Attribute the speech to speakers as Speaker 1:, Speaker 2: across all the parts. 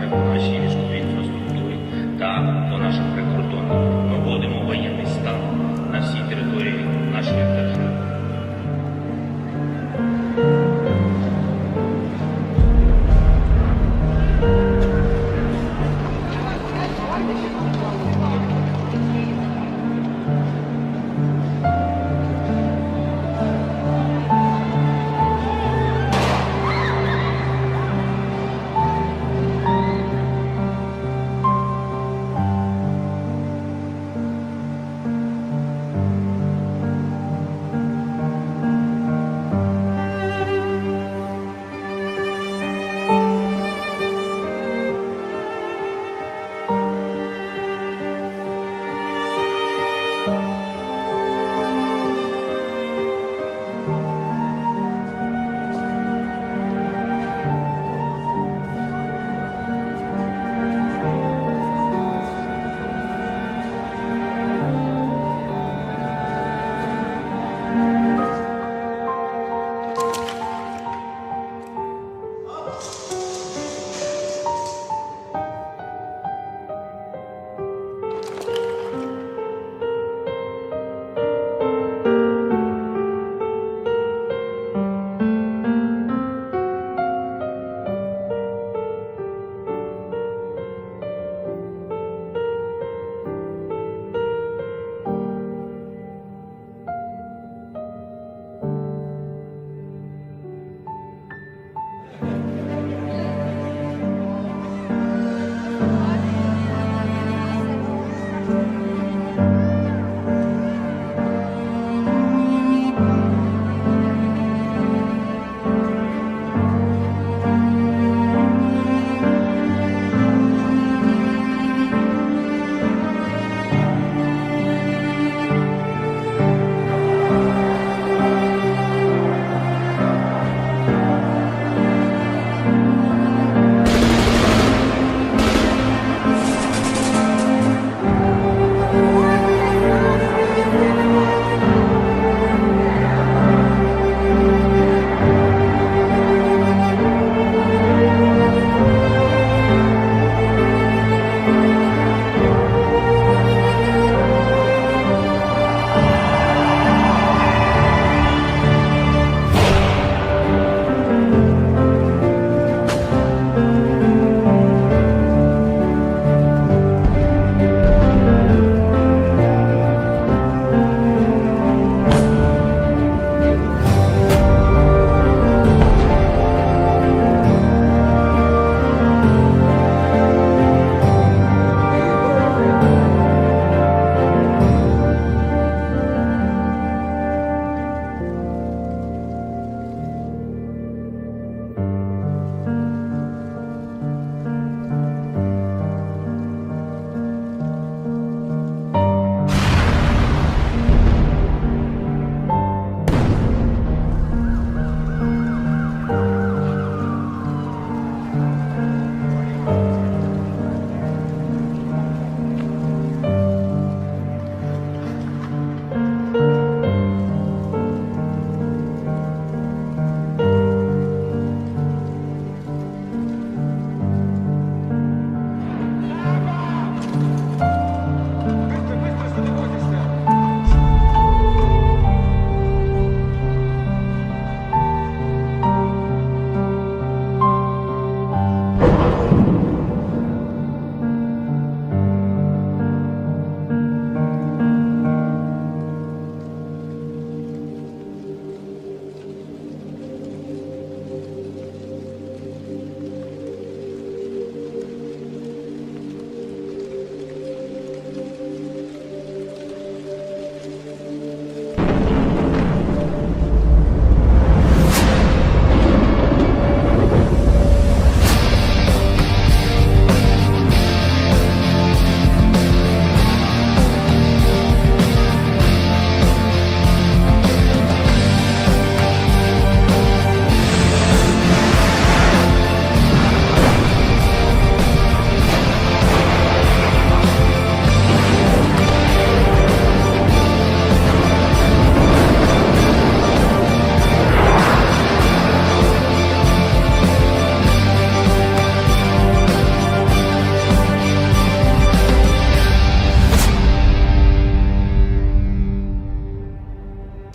Speaker 1: удари по нашій військовій інфраструктурі та по нашим прикордонникам. Ми вводимо воєнний стан на всій території нашої держави.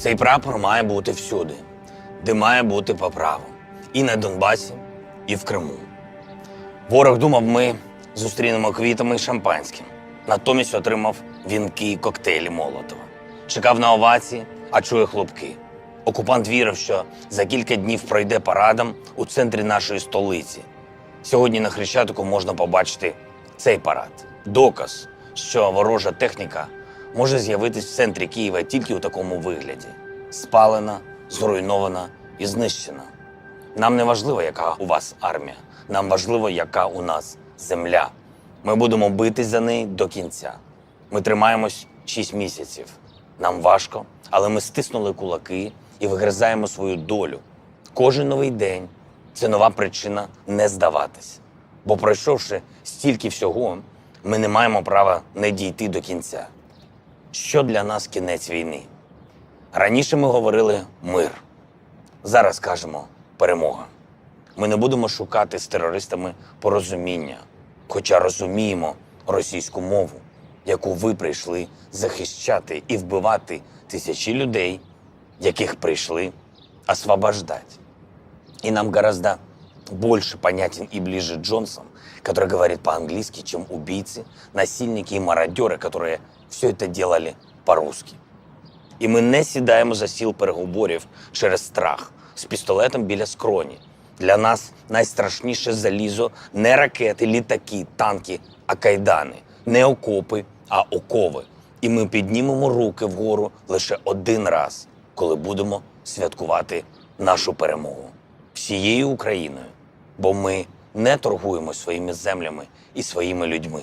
Speaker 2: Цей прапор має бути всюди, де має бути по праву. І на Донбасі, і в Криму. Ворог думав, ми зустрінемо квітами і шампанським. Натомість отримав вінки і коктейлі Молотова. Чекав на овації, а чує хлопки. Окупант вірив, що за кілька днів пройде парадом у центрі нашої столиці. Сьогодні на Хрещатику можна побачити цей парад. Доказ, що ворожа техніка може з'явитись в центрі Києва тільки у такому вигляді. Спалена, зруйнована і знищена. Нам не важливо, яка у вас армія. Нам важливо, яка у нас земля. Ми будемо битись за неї до кінця. Ми тримаємось 6 місяців. Нам важко, але ми стиснули кулаки і вигризаємо свою долю. Кожен новий день – це нова причина не здаватись. Бо пройшовши стільки всього, ми не маємо права не дійти до кінця. Що для нас кінець війни? Раніше ми говорили «мир». Зараз кажемо «перемога». Ми не будемо шукати з терористами порозуміння, хоча розуміємо російську мову, яку ви прийшли захищати і вбивати тисячі людей, яких пришли освобождать. И нам гораздо больше понятен и ближе Джонсон, который говорит по-английски, чем убийцы, насильники и мародеры, которые все это делали по-русски. І ми не сідаємо за стіл переговорів через страх, з пістолетом біля скроні. Для нас найстрашніше залізо не ракети, літаки, танки, а кайдани. Не окопи, а окови. І ми піднімемо руки вгору лише один раз, коли будемо святкувати нашу перемогу. Всією Україною. Бо ми не торгуємо своїми землями і своїми людьми.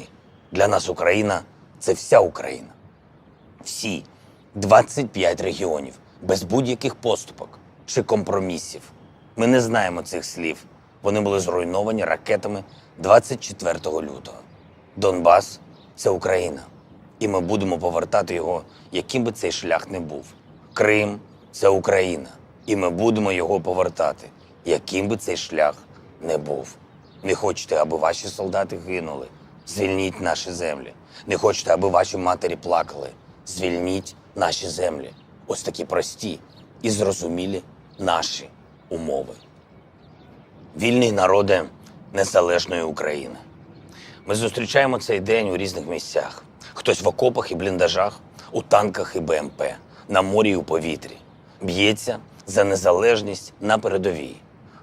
Speaker 2: Для нас Україна – це вся Україна. Всі 25 регіонів, без будь-яких поступок чи компромісів. Ми не знаємо цих слів. Вони були зруйновані ракетами 24 лютого. Донбас – це Україна. І ми будемо повертати його, яким би цей шлях не був. Крим – це Україна. І ми будемо його повертати, яким би цей шлях не був. Не хочете, аби ваші солдати гинули? Звільніть наші землі. Не хочете, аби ваші матері плакали? Звільніть наші землі. Ось такі прості і зрозумілі наші умови. Вільний народи незалежної України. Ми зустрічаємо цей день у різних місцях. Хтось в окопах і бліндажах, у танках і БМП, на морі і у повітрі. Б'ється за незалежність на передовій.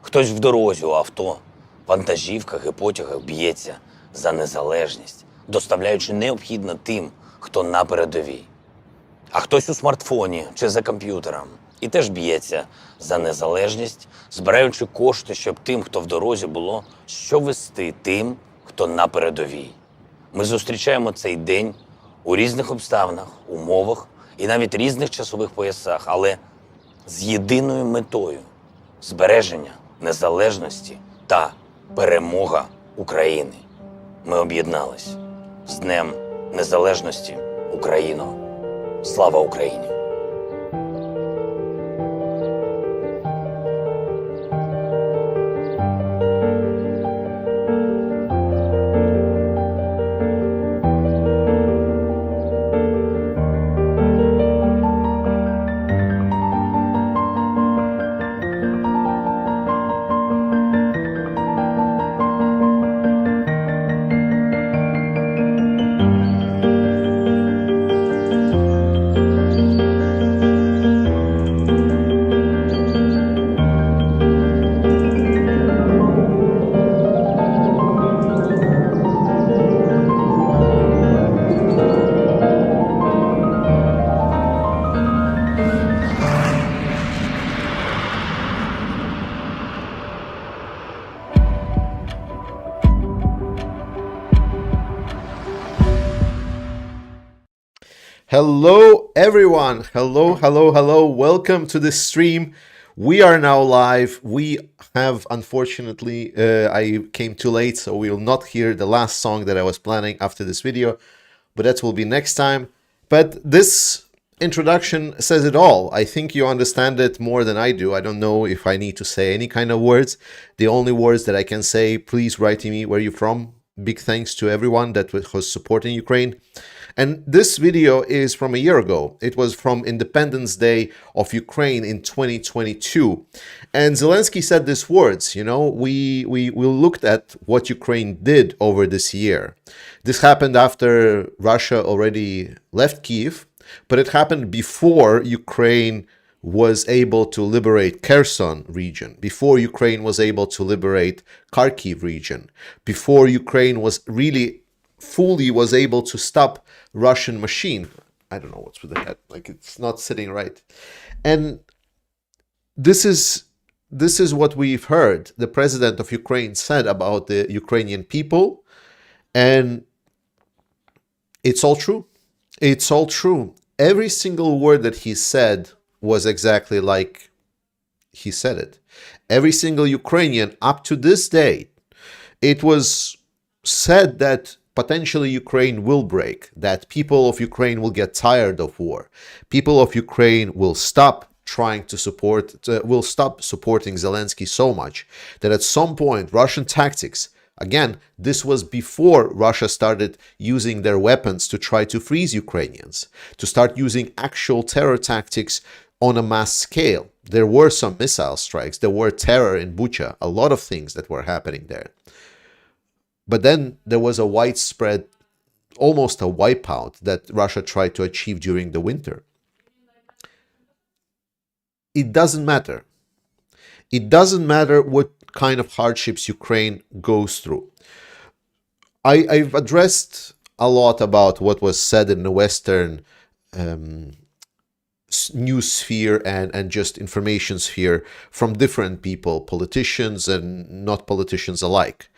Speaker 2: Хтось в дорозі у авто, вантажівках і потягах б'ється за незалежність, доставляючи необхідне тим, хто на передовій. А хтось у смартфоні чи за комп'ютером і теж б'ється за незалежність, збираючи кошти, щоб тим, хто в дорозі, було що вести тим, хто на передовій. Ми зустрічаємо цей день у різних обставинах, умовах і навіть різних часових поясах, але з єдиною метою – збереження незалежності та перемога України. Ми об'єднались. З Днем Незалежності, Україно! Слава Україні!
Speaker 3: Hello everyone, hello, welcome to the stream. We are now live. We have, unfortunately, I came too late, so we will not hear the last song that I was planning after this video, but that will be next time. But this introduction says it all. I think you understand it more than I do. I don't know if I need to say any kind of words. The only words that I can say, please write to me where you're from. Big thanks to everyone that was supporting Ukraine. And this video is from a year ago. It was from Independence Day of Ukraine in 2022. And Zelensky said these words, we looked at what Ukraine did over this year. This happened after Russia already left Kyiv, but it happened before Ukraine was able to liberate Kherson region, before Ukraine was able to liberate Kharkiv region, before Ukraine was really fully was able to stop Russian machine. I don't know what's with the head, like it's not sitting right. And this is what we've heard the president of Ukraine said about the Ukrainian people, and it's all true. It's all true. Every single word that he said was exactly like he said it. Every single Ukrainian up to this day, it was said that potentially Ukraine will break, that people of Ukraine will get tired of war. People of Ukraine will stop trying to will stop supporting Zelensky so much that at some point Russian tactics, again, this was before Russia started using their weapons to try to freeze Ukrainians, to start using actual terror tactics on a mass scale. There were some missile strikes, there were terror in Bucha, a lot of things that were happening there. But then there was a widespread, almost a wipeout that Russia tried to achieve during the winter. It doesn't matter. It doesn't matter what kind of hardships Ukraine goes through. I've addressed a lot about what was said in the Western news sphere and just information sphere from different people, politicians and not politicians alike.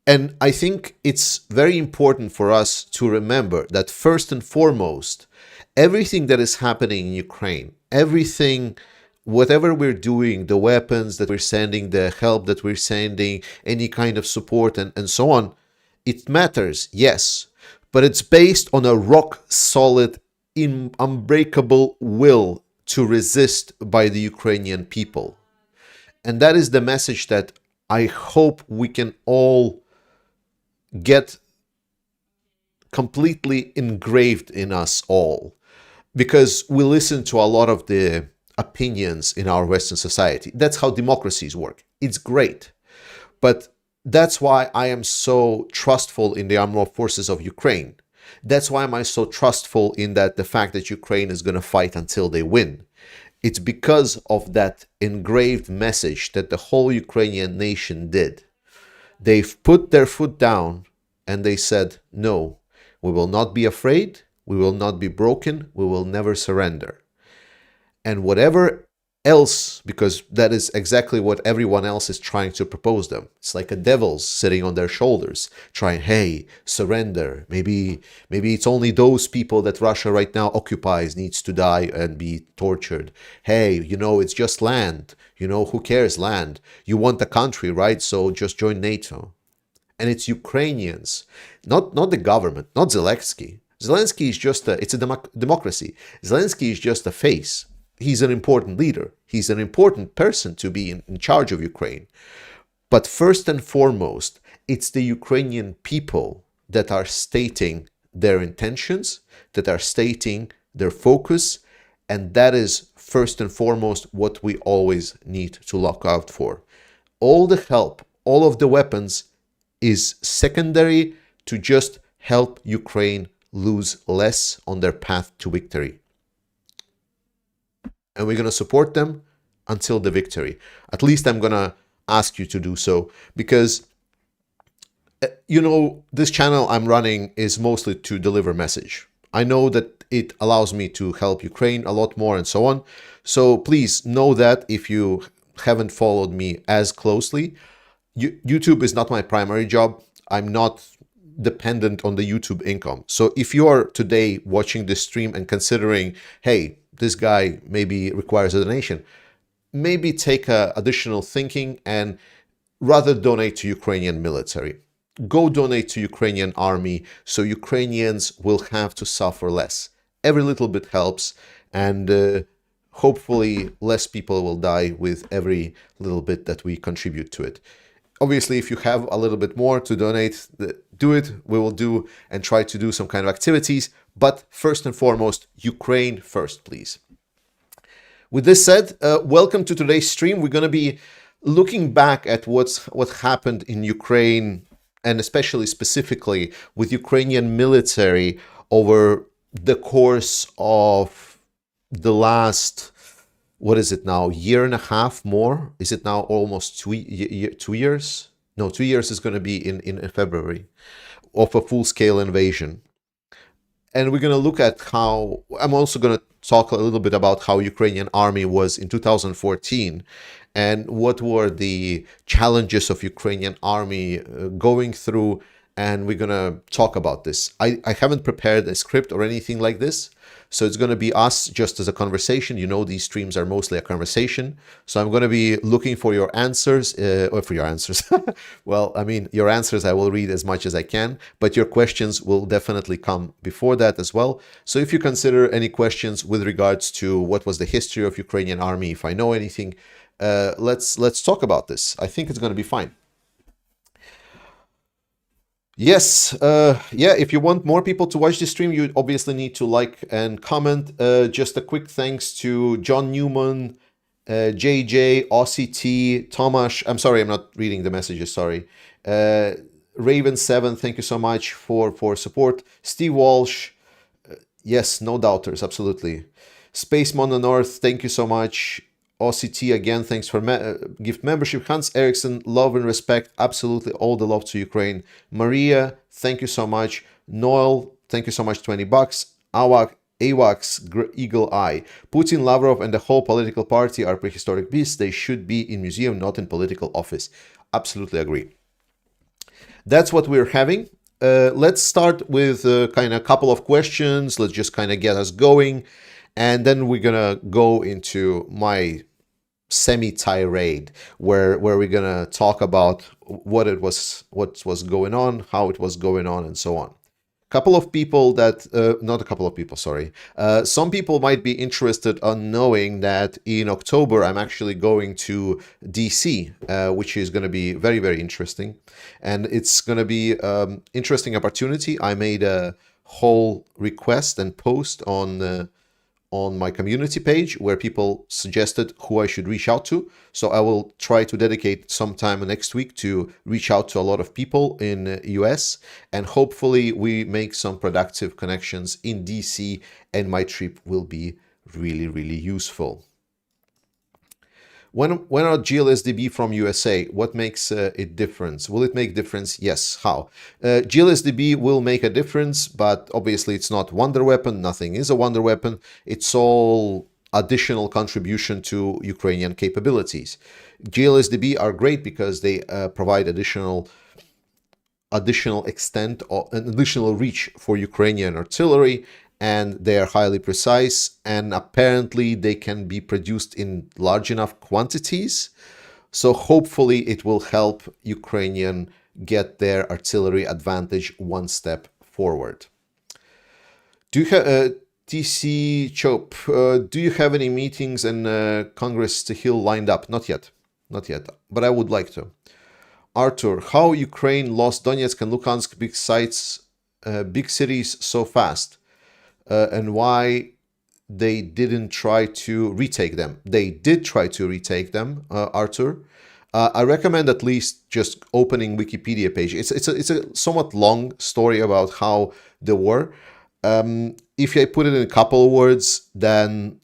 Speaker 3: And I think it's very important for us to remember that first and foremost, everything that is happening in Ukraine, everything, whatever we're doing, the weapons that we're sending, the help that we're sending, any kind of support and so on, it matters, yes, but it's based on a rock solid, unbreakable will to resist by the Ukrainian people. And that is the message that I hope we can all get completely engraved in us all, because we listen to a lot of the opinions in our Western society. That's how democracies work. It's great. But that's why I am so trustful in the armed forces of Ukraine. That's why am I so trustful in that the fact that Ukraine is going to fight until they win. It's because of that engraved message that the whole Ukrainian nation did. They've put their foot down and they said, no, we will not be afraid, we will not be broken, we will never surrender. And whatever else, because that is exactly what everyone else is trying to propose them. It's like a devil's sitting on their shoulders, trying, hey, surrender. Maybe it's only those people that Russia right now occupies needs to die and be tortured. Hey, it's just land. Who cares, land? You want a country, right? So just join NATO. And it's Ukrainians, not the government, not Zelensky. Zelensky is just it's a democracy. Zelensky is just a face. He's an important leader. He's an important person to be in charge of Ukraine. But first and foremost, it's the Ukrainian people that are stating their intentions, that are stating their focus, and that is first and foremost what we always need to look out for. All the help, all of the weapons is secondary to just help Ukraine lose less on their path to victory. And we're going to support them until the victory. At least I'm going to ask you to do so, because, this channel I'm running is mostly to deliver message. I know that it allows me to help Ukraine a lot more and so on. So please know that if you haven't followed me as closely, YouTube is not my primary job. I'm not dependent on the YouTube income. So if you are today watching this stream and considering, hey, this guy maybe requires a donation, maybe take additional thinking and rather donate to Ukrainian military. Go donate to Ukrainian army so Ukrainians will have to suffer less. Every little bit helps, and hopefully less people will die with every little bit that we contribute to it. Obviously, if you have a little bit more to donate, do it. We will do and try to do some kind of activities. But first and foremost, Ukraine first, please. With this said, welcome to today's stream. We're going to be looking back at what happened in Ukraine, and especially specifically with Ukrainian military over the course of the last, what is it now, year and a half more? Is it now almost 2 years? No, 2 years is going to be in February of a full-scale invasion. And we're going to look at how, I'm also going to talk a little bit about how Ukrainian army was in 2014 and what were the challenges of Ukrainian army going through. And we're going to talk about this. I haven't prepared a script or anything like this. So it's going to be us just as a conversation. You know, these streams are mostly a conversation. So I'm going to be looking for your answers, or for your answers. Well, I mean, your answers I will read as much as I can, but your questions will definitely come before that as well. So if you consider any questions with regards to what was the history of Ukrainian army, if I know anything, let's talk about this. I think it's going to be fine. Yes, yeah, if you want more people to watch this stream, you obviously need to like and comment. Just a quick thanks to John Newman, JJ, Aussie T, Tomasz. I'm sorry, I'm not reading the messages, sorry. Raven7, thank you so much for support. Steve Walsh, yes, no doubters, absolutely. Space Mono North, thank you so much. OCT again, thanks for gift membership. Hans Eriksson, love and respect, absolutely all the love to Ukraine. Maria, thank you so much. Noel, thank you so much, $20. AWACS, Eagle Eye. Putin, Lavrov, and the whole political party are prehistoric beasts. They should be in museum, not in political office. Absolutely agree. That's what we're having. Let's start with kind of a couple of questions. Let's just kind of get us going. And then we're going to go into my semi-tirade where we're gonna talk about what was going on, how it was going on, and so on. Couple of people that not a couple of people, sorry. Some people might be interested on knowing that in October I'm actually going to DC, which is going to be very, very interesting, and it's going to be interesting opportunity. I made a whole request and post on my community page where people suggested who I should reach out to. So I will try to dedicate some time next week to reach out to a lot of people in the US, and hopefully we make some productive connections in DC, and my trip will be really, really useful. When are GLSDB from USA? What makes it difference? Will it make difference? Yes. How? GLSDB will make a difference, but obviously it's not wonder weapon. Nothing is a wonder weapon. It's all additional contribution to Ukrainian capabilities. GLSDB are great because they provide additional extent or an additional reach for Ukrainian artillery, and they are highly precise, and apparently they can be produced in large enough quantities. So hopefully it will help Ukrainian get their artillery advantage one step forward. Do you have TC Chop? Do you have any meetings and Congress to Hill lined up? Not yet, but I would like to. Arthur, how Ukraine lost Donetsk and Luhansk big cities so fast? And why they didn't try to retake them. They did try to retake them, Arthur. I recommend at least just opening Wikipedia page. It's a somewhat long story about how they were. If I put it in a couple of words, then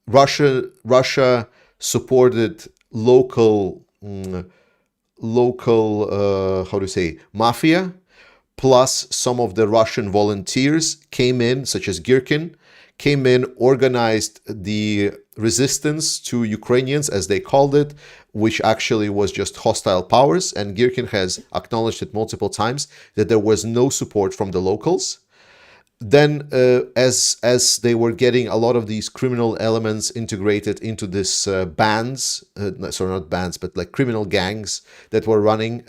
Speaker 3: Russia supported local how to say, mafia, plus some of the Russian volunteers came in, such as Girkin, came in, organized the resistance to Ukrainians, as they called it, which actually was just hostile powers. And Girkin has acknowledged it multiple times that there was no support from the locals. Then as they were getting a lot of these criminal elements integrated into this bands, sorry, not bands, but like criminal gangs that were running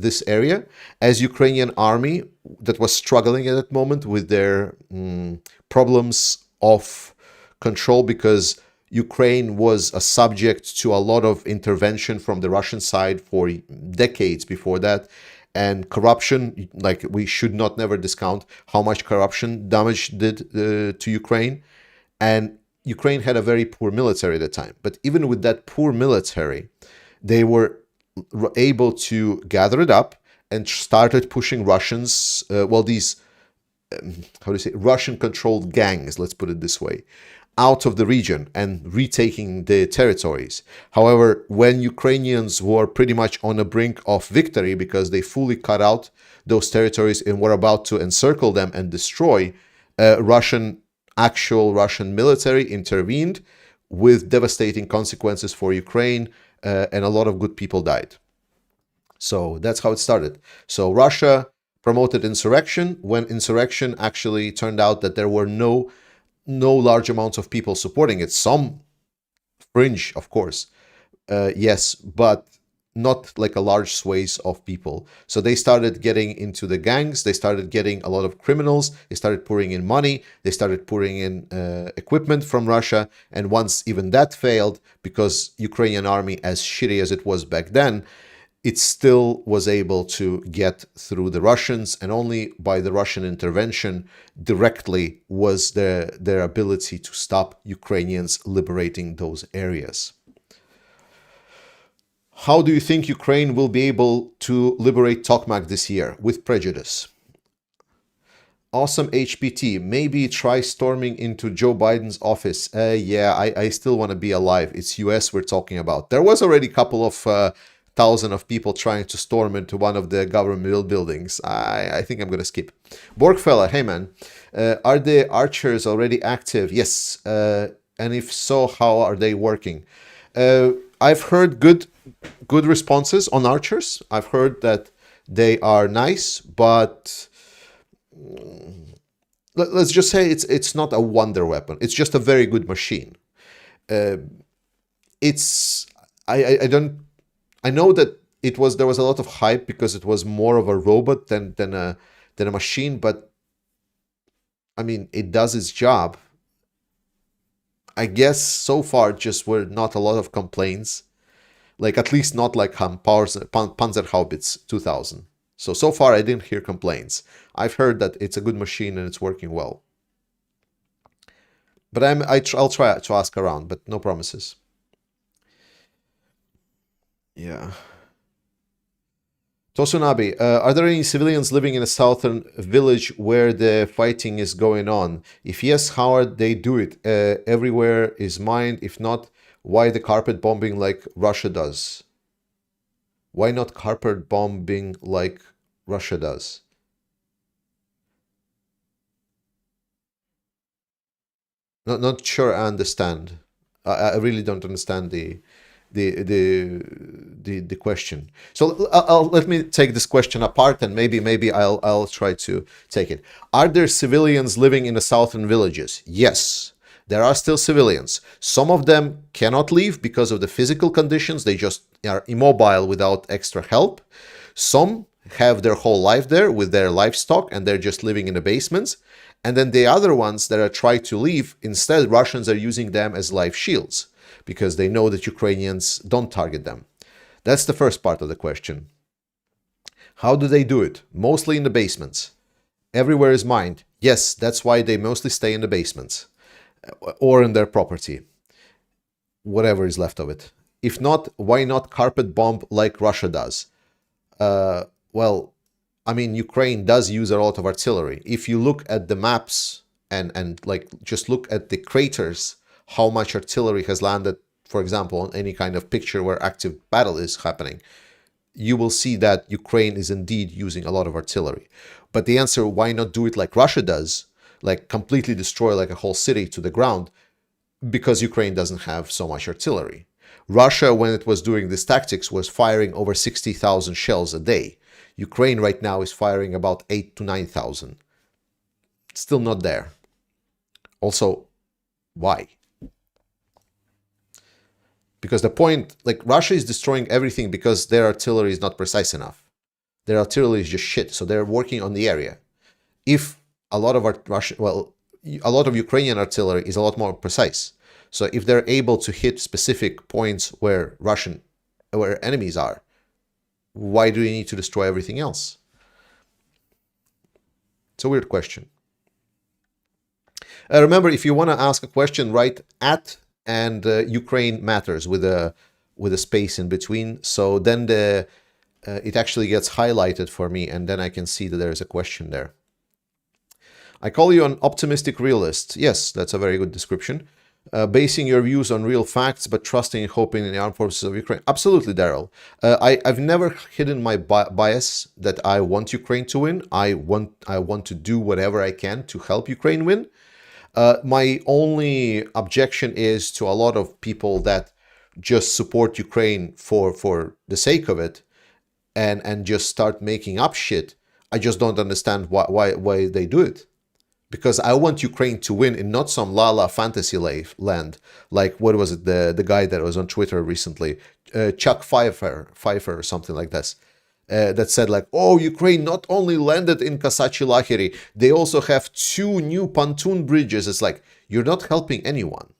Speaker 3: this area, as Ukrainian army that was struggling at that moment with their problems of control, because Ukraine was a subject to a lot of intervention from the Russian side for decades before that. And corruption, like we should not never discount how much corruption damage did to Ukraine. And Ukraine had a very poor military at the time. But even with that poor military, they were able to gather it up and started pushing Russians, these, how do you say, Russian-controlled gangs, let's put it this way, out of the region and retaking the territories. However, when Ukrainians were pretty much on the brink of victory because they fully cut out those territories and were about to encircle them and destroy, actual Russian military intervened with devastating consequences for Ukraine, and a lot of good people died. So that's how it started. So Russia promoted insurrection when insurrection actually turned out that there were no large amounts of people supporting it. Some fringe, of course, yes, but not like a large swathe of people. So they started getting into the gangs, they started getting a lot of criminals, they started pouring in money, they started pouring in equipment from Russia, and once even that failed, because Ukrainian army, as shitty as it was back then, it still was able to get through the Russians, and only by the Russian intervention directly was their ability to stop Ukrainians liberating those areas. How do you think Ukraine will be able to liberate Tokmak this year? With prejudice. Awesome HPT. Maybe try storming into Joe Biden's office. Yeah, I still want to be alive. It's US we're talking about. There was already a couple of thousand of people trying to storm into one of the government buildings. I think I'm going to skip. Borgfella, hey man. Are the archers already active? Yes. And if so, how are they working? I've heard good responses on archers. I've heard that they are nice, but let's just say it's not a wonder weapon. It's just a very good machine. I know that there was a lot of hype because it was more of a robot than a machine, but I mean, it does its job. I guess so far just were not a lot of complaints, like at least not like Panzerhaubitz 2000. So far I didn't hear complaints. I've heard that it's a good machine and it's working well. But I'll try to ask around, but no promises. Yeah. Tosunabe, are there any civilians living in a southern village where the fighting is going on? If yes, how are they do it? Everywhere is mined. If not, why the carpet bombing like Russia does? Why not carpet bombing like Russia does? Not sure I understand. I really don't understand the question. So let me take this question apart, and maybe I'll try to take it. Are there civilians living in the southern villages? Yes, there are still civilians. Some of them cannot leave because of the physical conditions. They just are immobile without extra help. Some have their whole life there with their livestock, and they're just living in the basements. And then the other ones that are trying to leave, instead Russians are using them as life shields, because they know that Ukrainians don't target them. That's the first part of the question. How do they do it? Mostly in the basements. Everywhere is mined. Yes, that's why they mostly stay in the basements or in their property, whatever is left of it. If not, why not carpet bomb like Russia does? Well, I mean, Ukraine does use a lot of artillery. If you look at the maps and like just look at the craters, how much artillery has landed, for example, on any kind of picture where active battle is happening, you will see that Ukraine is indeed using a lot of artillery. But the answer, why not do it like Russia does, like completely destroy like a whole city to the ground, because Ukraine doesn't have so much artillery. Russia, when it was doing this tactics, was firing over 60,000 shells a day. Ukraine right now is firing about 8,000 to 9,000. Still not there. Also, why? Because the point, like Russia is destroying everything because their artillery is not precise enough. Their artillery is just shit, so they're working on the area. If a lot of a lot of Ukrainian artillery is a lot more precise, So if they're able to hit specific points where enemies are, why do you need to destroy everything else? It's a weird question. Remember, if you want to ask a question, write at and Ukraine matters with a space in between. So then it actually gets highlighted for me, and then I can see that there is a question there. I call you an optimistic realist. Yes, that's a very good description. Basing your views on real facts, but trusting and hoping in the armed forces of Ukraine. Absolutely, Daryl. I've never hidden my bias that I want Ukraine to win. I want to do whatever I can to help Ukraine win. My only objection is to a lot of people that just support Ukraine for the sake of it and just start making up shit. I just don't understand why they do it. Because I want Ukraine to win in not some la-la fantasy land, like, what was it, the guy that was on Twitter recently, Chuck Pfeiffer or something like this, that said like, oh, Ukraine not only landed in Kasachi Lahiri, they also have 2 new pontoon bridges. It's like, you're not helping anyone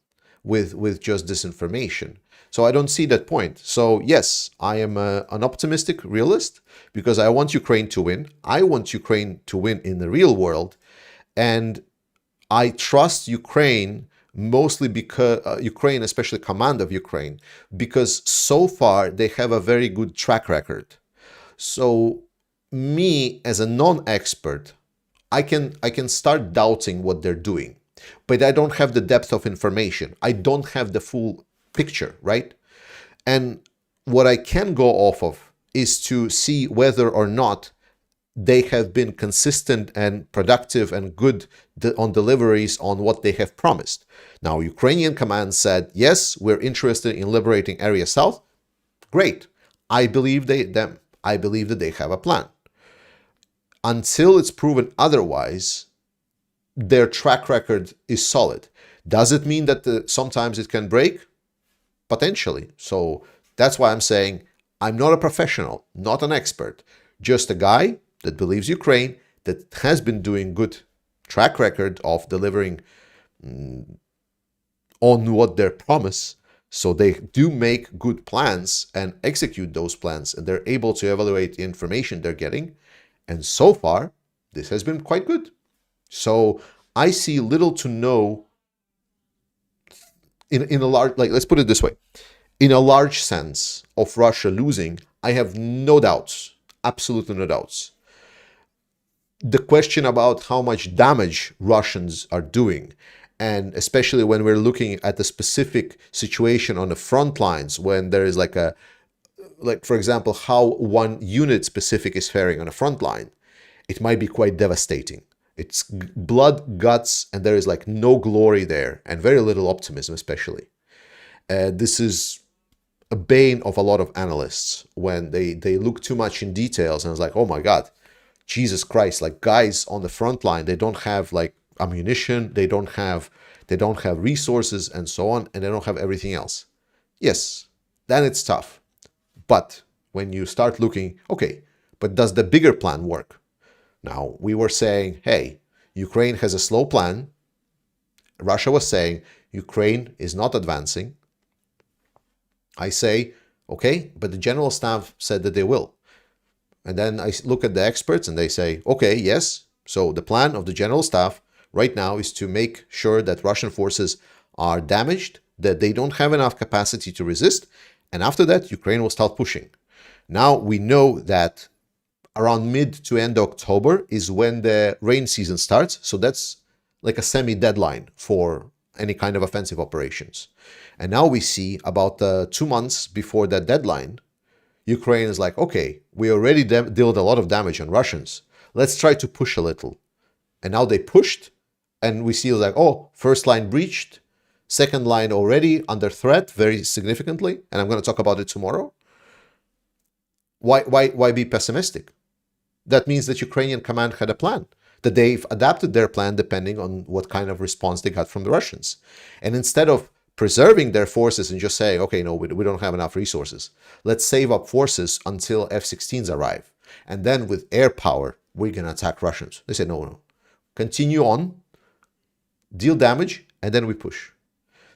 Speaker 3: with just disinformation. So I don't see that point. So yes, I am an optimistic realist because I want Ukraine to win. I want Ukraine to win in the real world. And I trust Ukraine mostly because Ukraine, especially command of Ukraine, because so far they have a very good track record. So me as a non-expert, I can start doubting what they're doing, but I don't have the depth of information. I don't have the full picture, right? And what I can go off of is to see whether or not they have been consistent and productive and good on deliveries on what they have promised. Now, Ukrainian command said, yes, we're interested in liberating Area South. Great. I believe them. I believe that they have a plan. Until it's proven otherwise, their track record is solid. Does it mean that sometimes it can break? Potentially. So that's why I'm saying I'm not a professional, not an expert, just a guy that believes Ukraine, that has been doing good track record of delivering on what they promise. So they do make good plans and execute those plans, and they're able to evaluate the information they're getting. And so far, this has been quite good. So I see little to no in a large, like, let's put it this way. In a large sense of Russia losing, I have no doubts, absolutely no doubts. The question about how much damage Russians are doing, and especially when we're looking at the specific situation on the front lines, when there is like for example, how one unit specific is faring on a front line, it might be quite devastating. It's blood, guts, and there is like no glory there, and very little optimism, especially. This is a bane of a lot of analysts when they look too much in details, and it's like, oh my God, Jesus Christ, like, guys on the front line, they don't have like ammunition, they don't have resources and so on, and they don't have everything else. Yes, then it's tough. But when you start looking, okay, but does the bigger plan work? Now, we were saying, hey, Ukraine has a slow plan. Russia was saying Ukraine is not advancing. I say, okay, but the general staff said that they will. And then I look at the experts and they say, okay, yes. So the plan of the general staff right now is to make sure that Russian forces are damaged, that they don't have enough capacity to resist. And after that, Ukraine will start pushing. Now we know that around mid to end October is when the rain season starts. So that's like a semi-deadline for any kind of offensive operations. And now we see about 2 months before that deadline, Ukraine is like, okay, we already dealt a lot of damage on Russians. Let's try to push a little. And now they pushed, and we see like, oh, first line breached, second line already under threat very significantly, and I'm going to talk about it tomorrow. Why be pessimistic? That means that Ukrainian command had a plan, that they've adapted their plan depending on what kind of response they got from the Russians. And instead of preserving their forces and just saying, okay, no, we don't have enough resources, let's save up forces until F-16s arrive. And then with air power, we're going to attack Russians. They say, no. Continue on, deal damage, and then we push.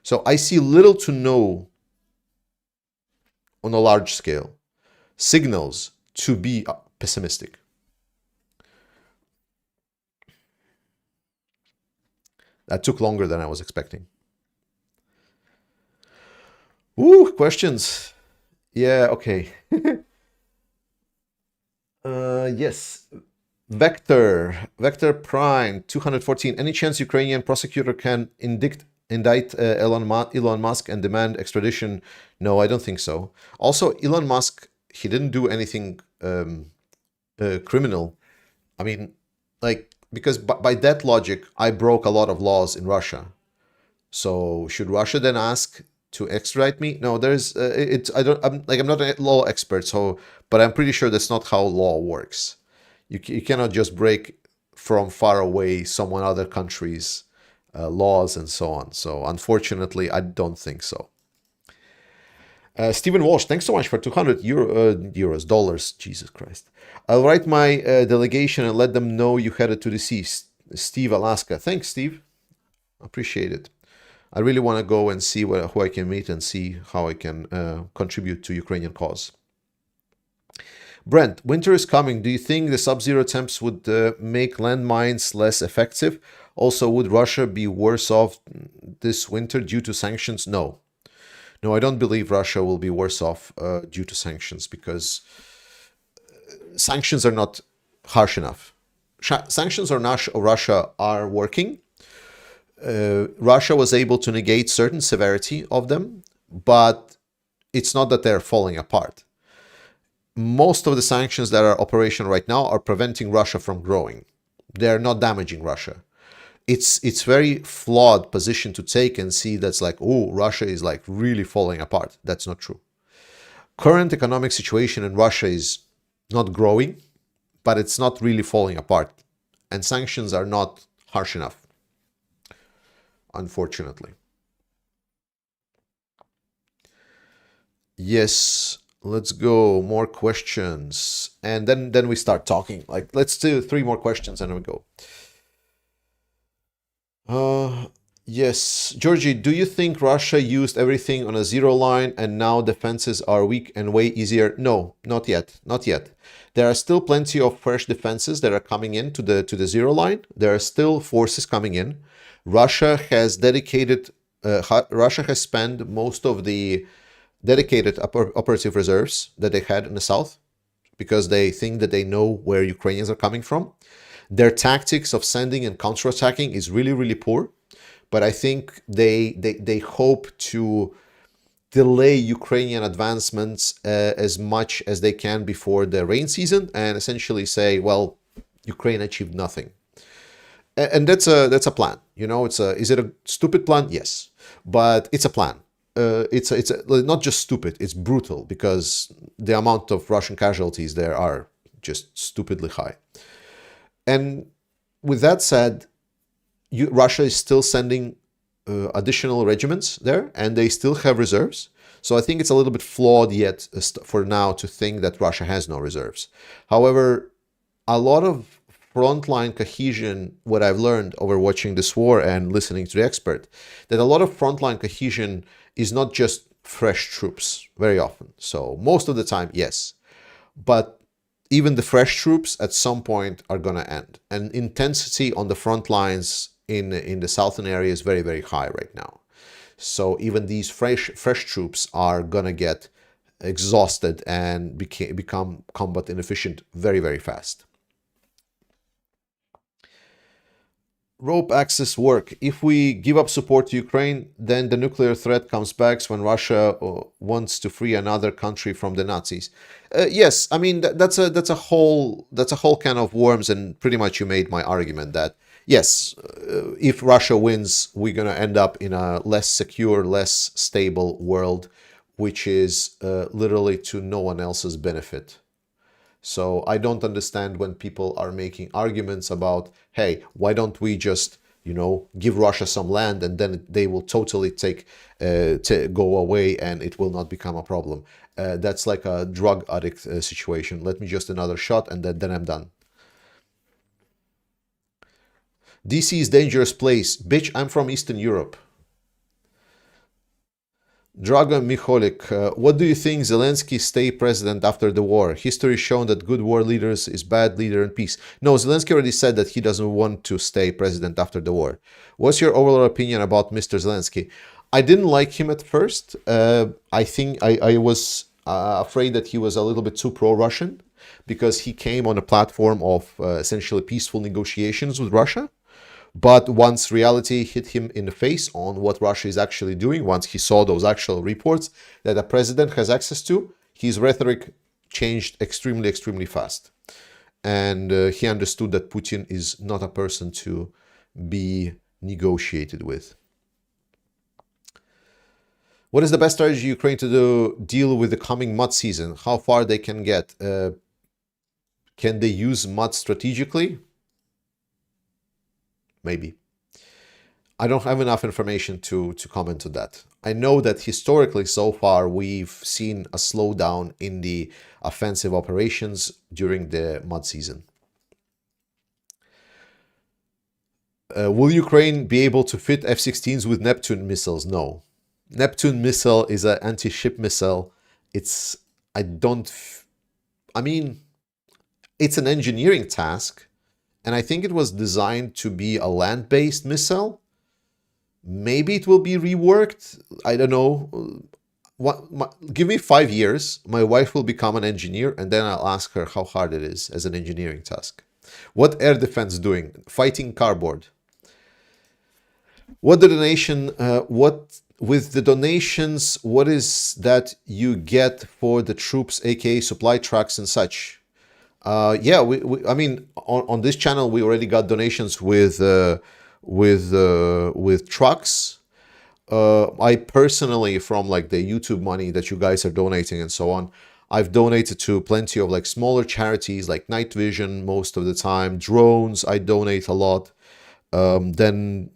Speaker 3: So I see little to no, on a large scale, signals to be pessimistic. That took longer than I was expecting. Ooh, questions. Yeah, okay. Yes. Vector Prime 214. Any chance Ukrainian prosecutor can indict Elon Musk and demand extradition? No, I don't think so. Also, Elon Musk, he didn't do anything criminal. I mean, like, because by that logic, I broke a lot of laws in Russia. So should Russia then ask to extradite me? No, there's I'm not a law expert, so but I'm pretty sure that's not how law works. You cannot just break from far away someone other country's laws and so on. So unfortunately, I don't think so. Stephen Walsh, thanks so much for 200 euros, dollars. Jesus Christ. I'll write my delegation and let them know you headed to the sea. Steve, Alaska. Thanks, Steve. Appreciate it. I really want to go and see who I can meet and see how I can contribute to Ukrainian cause. Brent, winter is coming. Do you think the sub-zero temps would make landmines less effective? Also, would Russia be worse off this winter due to sanctions? No. No, I don't believe Russia will be worse off due to sanctions, because sanctions are not harsh enough. Sanctions on Russia are working. Russia was able to negate certain severity of them, but it's not that they're falling apart. Most of the sanctions that are operational right now are preventing Russia from growing. They're not damaging Russia. It's very flawed position to take and see that's like, oh, Russia is like really falling apart. That's not true. Current economic situation in Russia is not growing, but it's not really falling apart. And sanctions are not harsh enough, unfortunately. Yes, let's go. More questions. And then we start talking. Like, let's do 3 more questions and then we go. Yes. Georgie, do you think Russia used everything on a zero line and now defenses are weak and way easier? No, not yet. Not yet. There are still plenty of fresh defenses that are coming in to the zero line. There are still forces coming in. Russia has spent most of the dedicated operative reserves that they had in the south, because they think that they know where Ukrainians are coming from. Their tactics of sending and counterattacking is really, really poor. But I think they hope to delay Ukrainian advancements as much as they can before the rain season, and essentially say, well, Ukraine achieved nothing. And that's a plan. You know, is it a stupid plan? Yes, but it's a plan. It's not just stupid, it's brutal, because the amount of Russian casualties there are just stupidly high. And with that said, Russia is still sending additional regiments there, and they still have reserves. So I think it's a little bit flawed yet for now to think that Russia has no reserves. However, a lot of frontline cohesion, what I've learned over watching this war and listening to the expert, that a lot of frontline cohesion is not just fresh troops very often. So most of the time, yes. But even the fresh troops at some point are going to end. And intensity on the front lines in the southern area is very, very high right now. So even these fresh troops are going to get exhausted and become combat inefficient very, very fast. Rope access work. If we give up support to Ukraine, then the nuclear threat comes back when Russia wants to free another country from the Nazis. Yes, I mean that's a whole can of worms, and pretty much you made my argument that yes, if Russia wins, we're gonna end up in a less secure, less stable world, which is literally to no one else's benefit. So I don't understand when people are making arguments about, hey, why don't we just, give Russia some land and then they will totally go away and it will not become a problem. That's like a drug addict situation. Let me just another shot and then I'm done. DC is dangerous place. Bitch, I'm from Eastern Europe. Dragan Miholik, what do you think Zelensky stay president after the war? History shown that good war leaders is bad leader in peace. No, Zelensky already said that he doesn't want to stay president after the war. What's your overall opinion about Mr. Zelensky? I didn't like him at first. I think I was afraid that he was a little bit too pro-Russian because he came on a platform of essentially peaceful negotiations with Russia. But once reality hit him in the face on what Russia is actually doing, once he saw those actual reports that a president has access to, his rhetoric changed extremely, extremely fast. And he understood that Putin is not a person to be negotiated with. What is the best strategy Ukraine to deal with the coming mud season? How far they can get? Can they use mud strategically? Maybe. I don't have enough information to comment on that. I know that historically so far we've seen a slowdown in the offensive operations during the mud season. Will Ukraine be able to fit F-16s with Neptune missiles? No. Neptune missile is an anti-ship missile. It's an engineering task. And I think it was designed to be a land-based missile. Maybe it will be reworked. I don't know. Give me 5 years. My wife will become an engineer, and then I'll ask her how hard it is as an engineering task. What air defense doing? Fighting cardboard. With the donations, what is that you get for the troops, aka supply trucks and such? Yeah, I mean, on this channel we already got donations with trucks. I personally, from like the YouTube money that you guys are donating and so on, I've donated to plenty of like smaller charities like Night Vision most of the time. Drones, I donate a lot. Then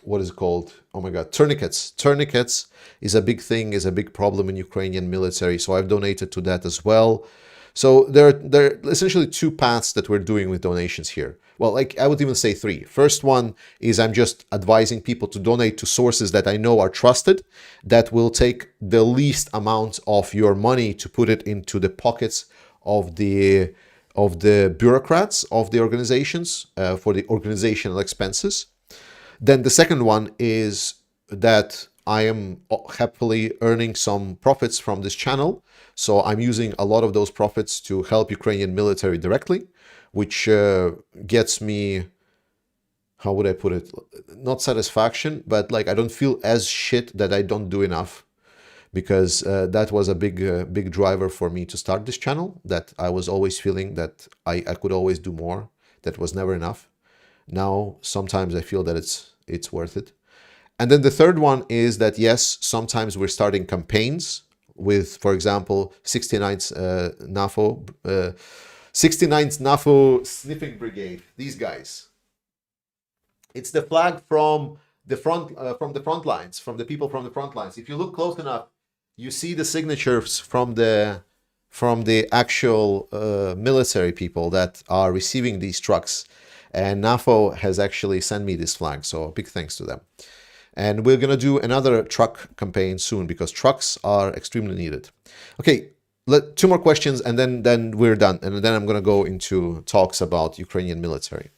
Speaker 3: what is it called? Oh my God, tourniquets. Tourniquets is a big thing, is a big problem in Ukrainian military. So I've donated to that as well. So there are essentially two paths that we're doing with donations here. Well, like I would even say three. First one is I'm just advising people to donate to sources that I know are trusted, that will take the least amount of your money to put it into the pockets of the bureaucrats of the organizations for the organizational expenses. Then the second one is that I am happily earning some profits from this channel. So I'm using a lot of those profits to help Ukrainian military directly, which gets me, how would I put it? Not satisfaction, but like I don't feel as shit that I don't do enough, because that was a big driver for me to start this channel, that I was always feeling that I could always do more, that was never enough. Now, sometimes I feel that it's worth it. And then the third one is that, yes, sometimes we're starting campaigns with, for example, 69th NAFO Sniffing Brigade. These guys. It's the flag from the front lines, from the people from the front lines. If you look close enough, you see the signatures from the actual military people that are receiving these trucks. And NAFO has actually sent me this flag, so big thanks to them. And we're going to do another truck campaign soon, because trucks are extremely needed. Okay, two more questions, and then we're done. And then I'm going to go into talks about Ukrainian military.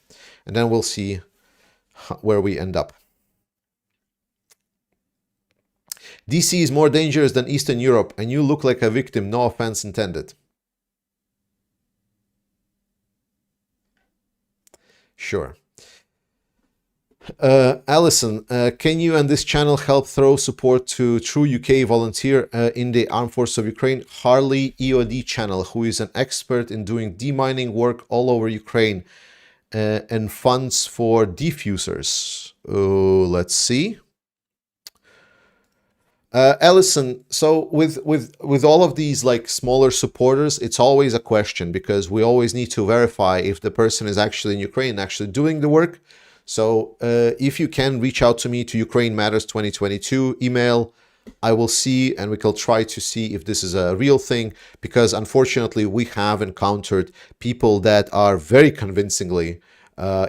Speaker 3: And then we'll see where we end up. DC is more dangerous than Eastern Europe, and you look like a victim, no offense intended. Sure. Alison, can you and this channel help throw support to true UK volunteer in the Armed Forces of Ukraine, Harley EOD channel, who is an expert in doing demining work all over Ukraine, and funds for defusers? Let's see. Alison, so with all of these like smaller supporters, it's always a question, because we always need to verify if the person is actually in Ukraine, actually doing the work. So if you can reach out to me to Ukraine Matters 2022 email, I will see, and we can try to see if this is a real thing, because unfortunately we have encountered people that are very convincingly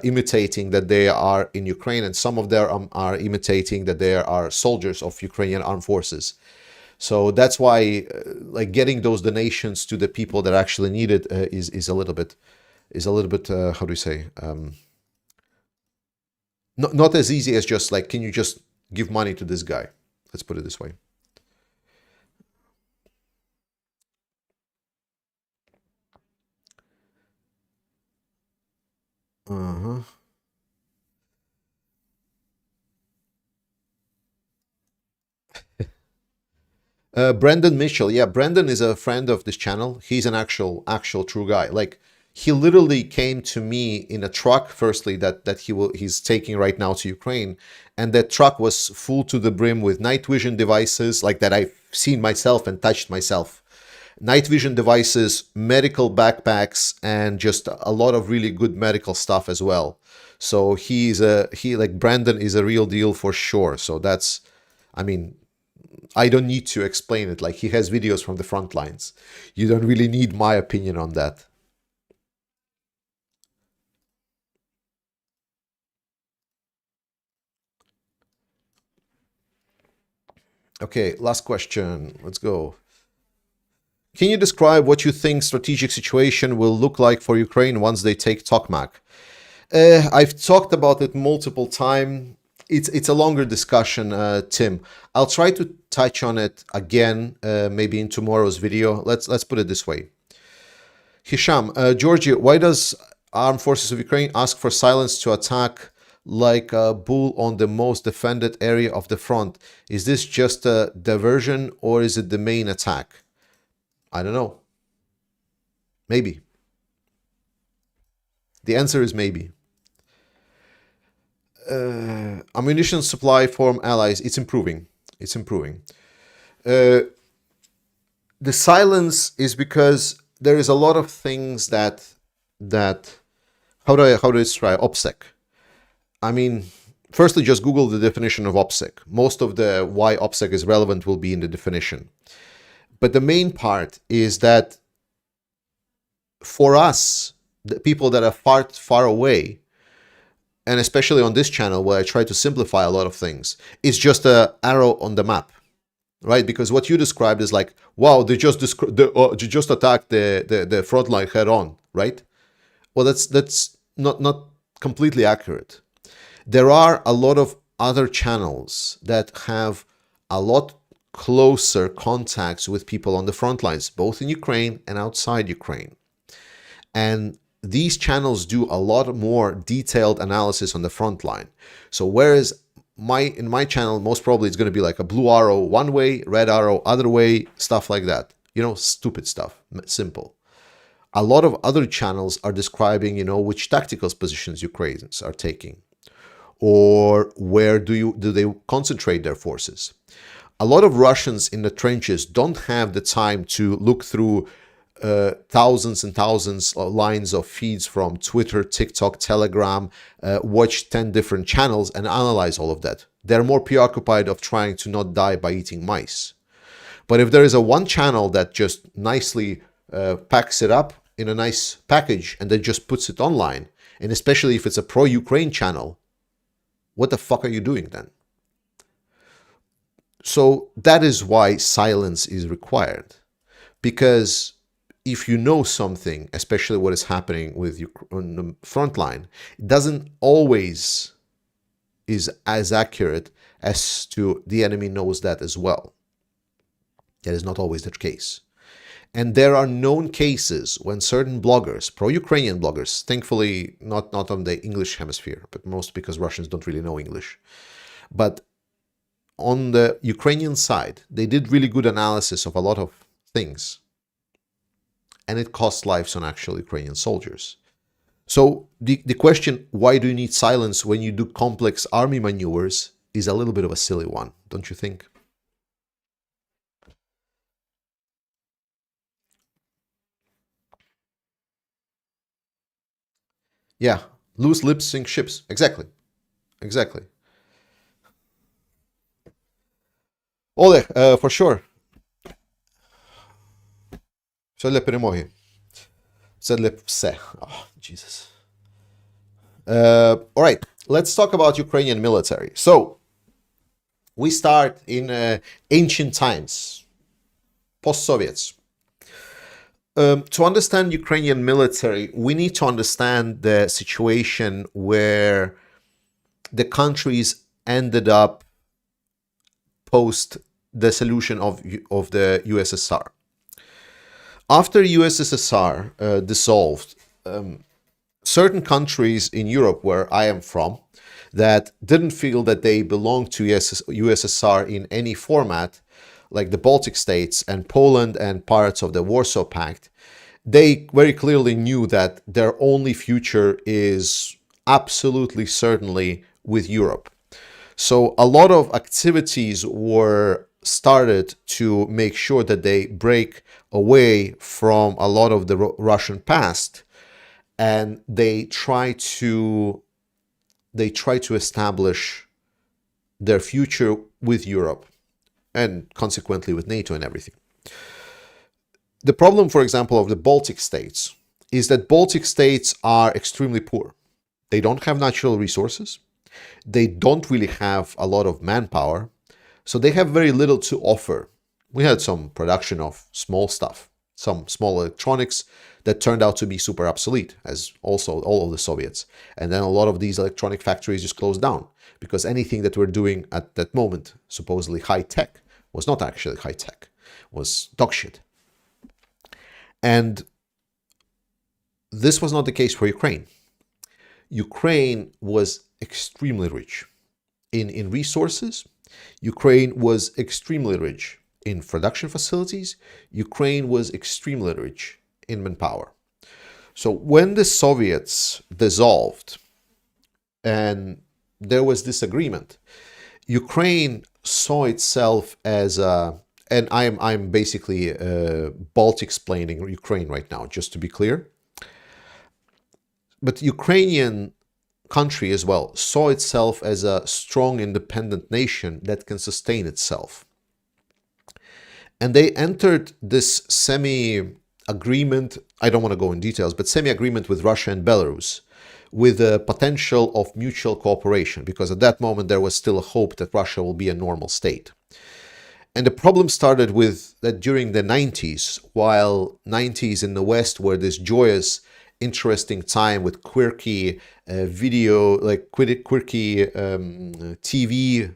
Speaker 3: imitating that they are in Ukraine, and some of them are imitating that they are soldiers of Ukrainian armed forces. So that's why, like, getting those donations to the people that actually need it is a little bit how do you say, not as easy as just like, can you just give money to this guy? Let's put it this way. Brandon Mitchell. Yeah, Brandon is a friend of this channel. He's an actual true guy. Like, he literally came to me in a truck, firstly, that he's taking right now to Ukraine. And that truck was full to the brim with night vision devices, like that I've seen myself and touched myself. Night vision devices, medical backpacks, and just a lot of really good medical stuff as well. So Brandon is a real deal for sure. So that's, I mean, I don't need to explain it. Like, he has videos from the front lines. You don't really need my opinion on that. Okay, last question. Let's go. Can you describe what you think strategic situation will look like for Ukraine once they take Tokmak? I've talked about it multiple times. It's a longer discussion, Tim. I'll try to touch on it again, maybe in tomorrow's video. Let's put it this way. Hisham, Georgie, why does Armed Forces of Ukraine ask for silence to attack like a bull on the most defended area of the front? Is this just a diversion or is it the main attack? I don't know. Maybe. The answer is maybe. Ammunition supply from allies, it's improving. It's improving. The silence is because there is a lot of things that how do I describe OPSEC? I mean, firstly, just Google the definition of OPSEC. Most of the why OPSEC is relevant will be in the definition. But the main part is that for us, the people that are far away, and especially on this channel where I try to simplify a lot of things, it's just an arrow on the map, right? Because what you described is like, wow, they just attacked the front line head on, right? Well, that's not completely accurate. There are a lot of other channels that have a lot closer contacts with people on the front lines, both in Ukraine and outside Ukraine. And these channels do a lot more detailed analysis on the front line. So whereas in my channel, most probably it's going to be like a blue arrow one way, red arrow other way, stuff like that. You know, stupid stuff, simple. A lot of other channels are describing, you know, which tactical positions Ukrainians are taking, or where do they concentrate their forces. A lot of Russians in the trenches don't have the time to look through thousands and thousands of lines of feeds from Twitter, TikTok, Telegram, watch 10 different channels and analyze all of that. They're more preoccupied of trying to not die by eating mice. But if there is a one channel that just nicely packs it up in a nice package and then just puts it online, and especially if it's a pro-Ukraine channel, what the fuck are you doing then? So that is why silence is required. Because if you know something, especially what is happening with you on the front line, it doesn't always is as accurate as to the enemy knows that as well. That is not always the case. And there are known cases when certain bloggers, pro-Ukrainian bloggers, thankfully not on the English hemisphere, but most because Russians don't really know English, but on the Ukrainian side, they did really good analysis of a lot of things. And it cost lives on actual Ukrainian soldiers. So the question, why do you need silence when you do complex army maneuvers, is a little bit of a silly one, don't you think? Yeah, loose lips sink ships. Exactly. Exactly. Олег, for sure. Все для перемоги. Все для все. Oh, Jesus. All right, let's talk about Ukrainian military. So we start in ancient times, post-Soviets. To understand Ukrainian military, we need to understand the situation where the countries ended up post the solution of the USSR. After USSR dissolved, certain countries in Europe, where I am from, that didn't feel that they belonged to USSR in any format, like the Baltic states and Poland and parts of the Warsaw Pact, they very clearly knew that their only future is absolutely certainly with Europe. So a lot of activities were started to make sure that they break away from a lot of the Russian past, and they try to establish their future with Europe and consequently with NATO and everything. The problem, for example, of the Baltic states is that Baltic states are extremely poor. They don't have natural resources. They don't really have a lot of manpower. So they have very little to offer. We had some production of small stuff, some small electronics that turned out to be super obsolete, as also all of the Soviets. And then a lot of these electronic factories just closed down because anything that we're doing at that moment, supposedly high tech, was not actually high tech, was dog shit. And this was not the case for Ukraine. Ukraine was extremely rich in resources. Ukraine was extremely rich in production facilities. Ukraine was extremely rich in manpower. So when the Soviets dissolved and there was disagreement, Ukraine saw itself as a, and I'm basically Baltic explaining Ukraine right now, just to be clear. But Ukrainian country as well saw itself as a strong independent nation that can sustain itself. And they entered this semi-agreement, I don't want to go in details, but semi-agreement with Russia and Belarus with the potential of mutual cooperation, because at that moment there was still a hope that Russia will be a normal state. And the problem started with that during the 90s, while 90s in the West were this joyous, interesting time with quirky video, like quirky TV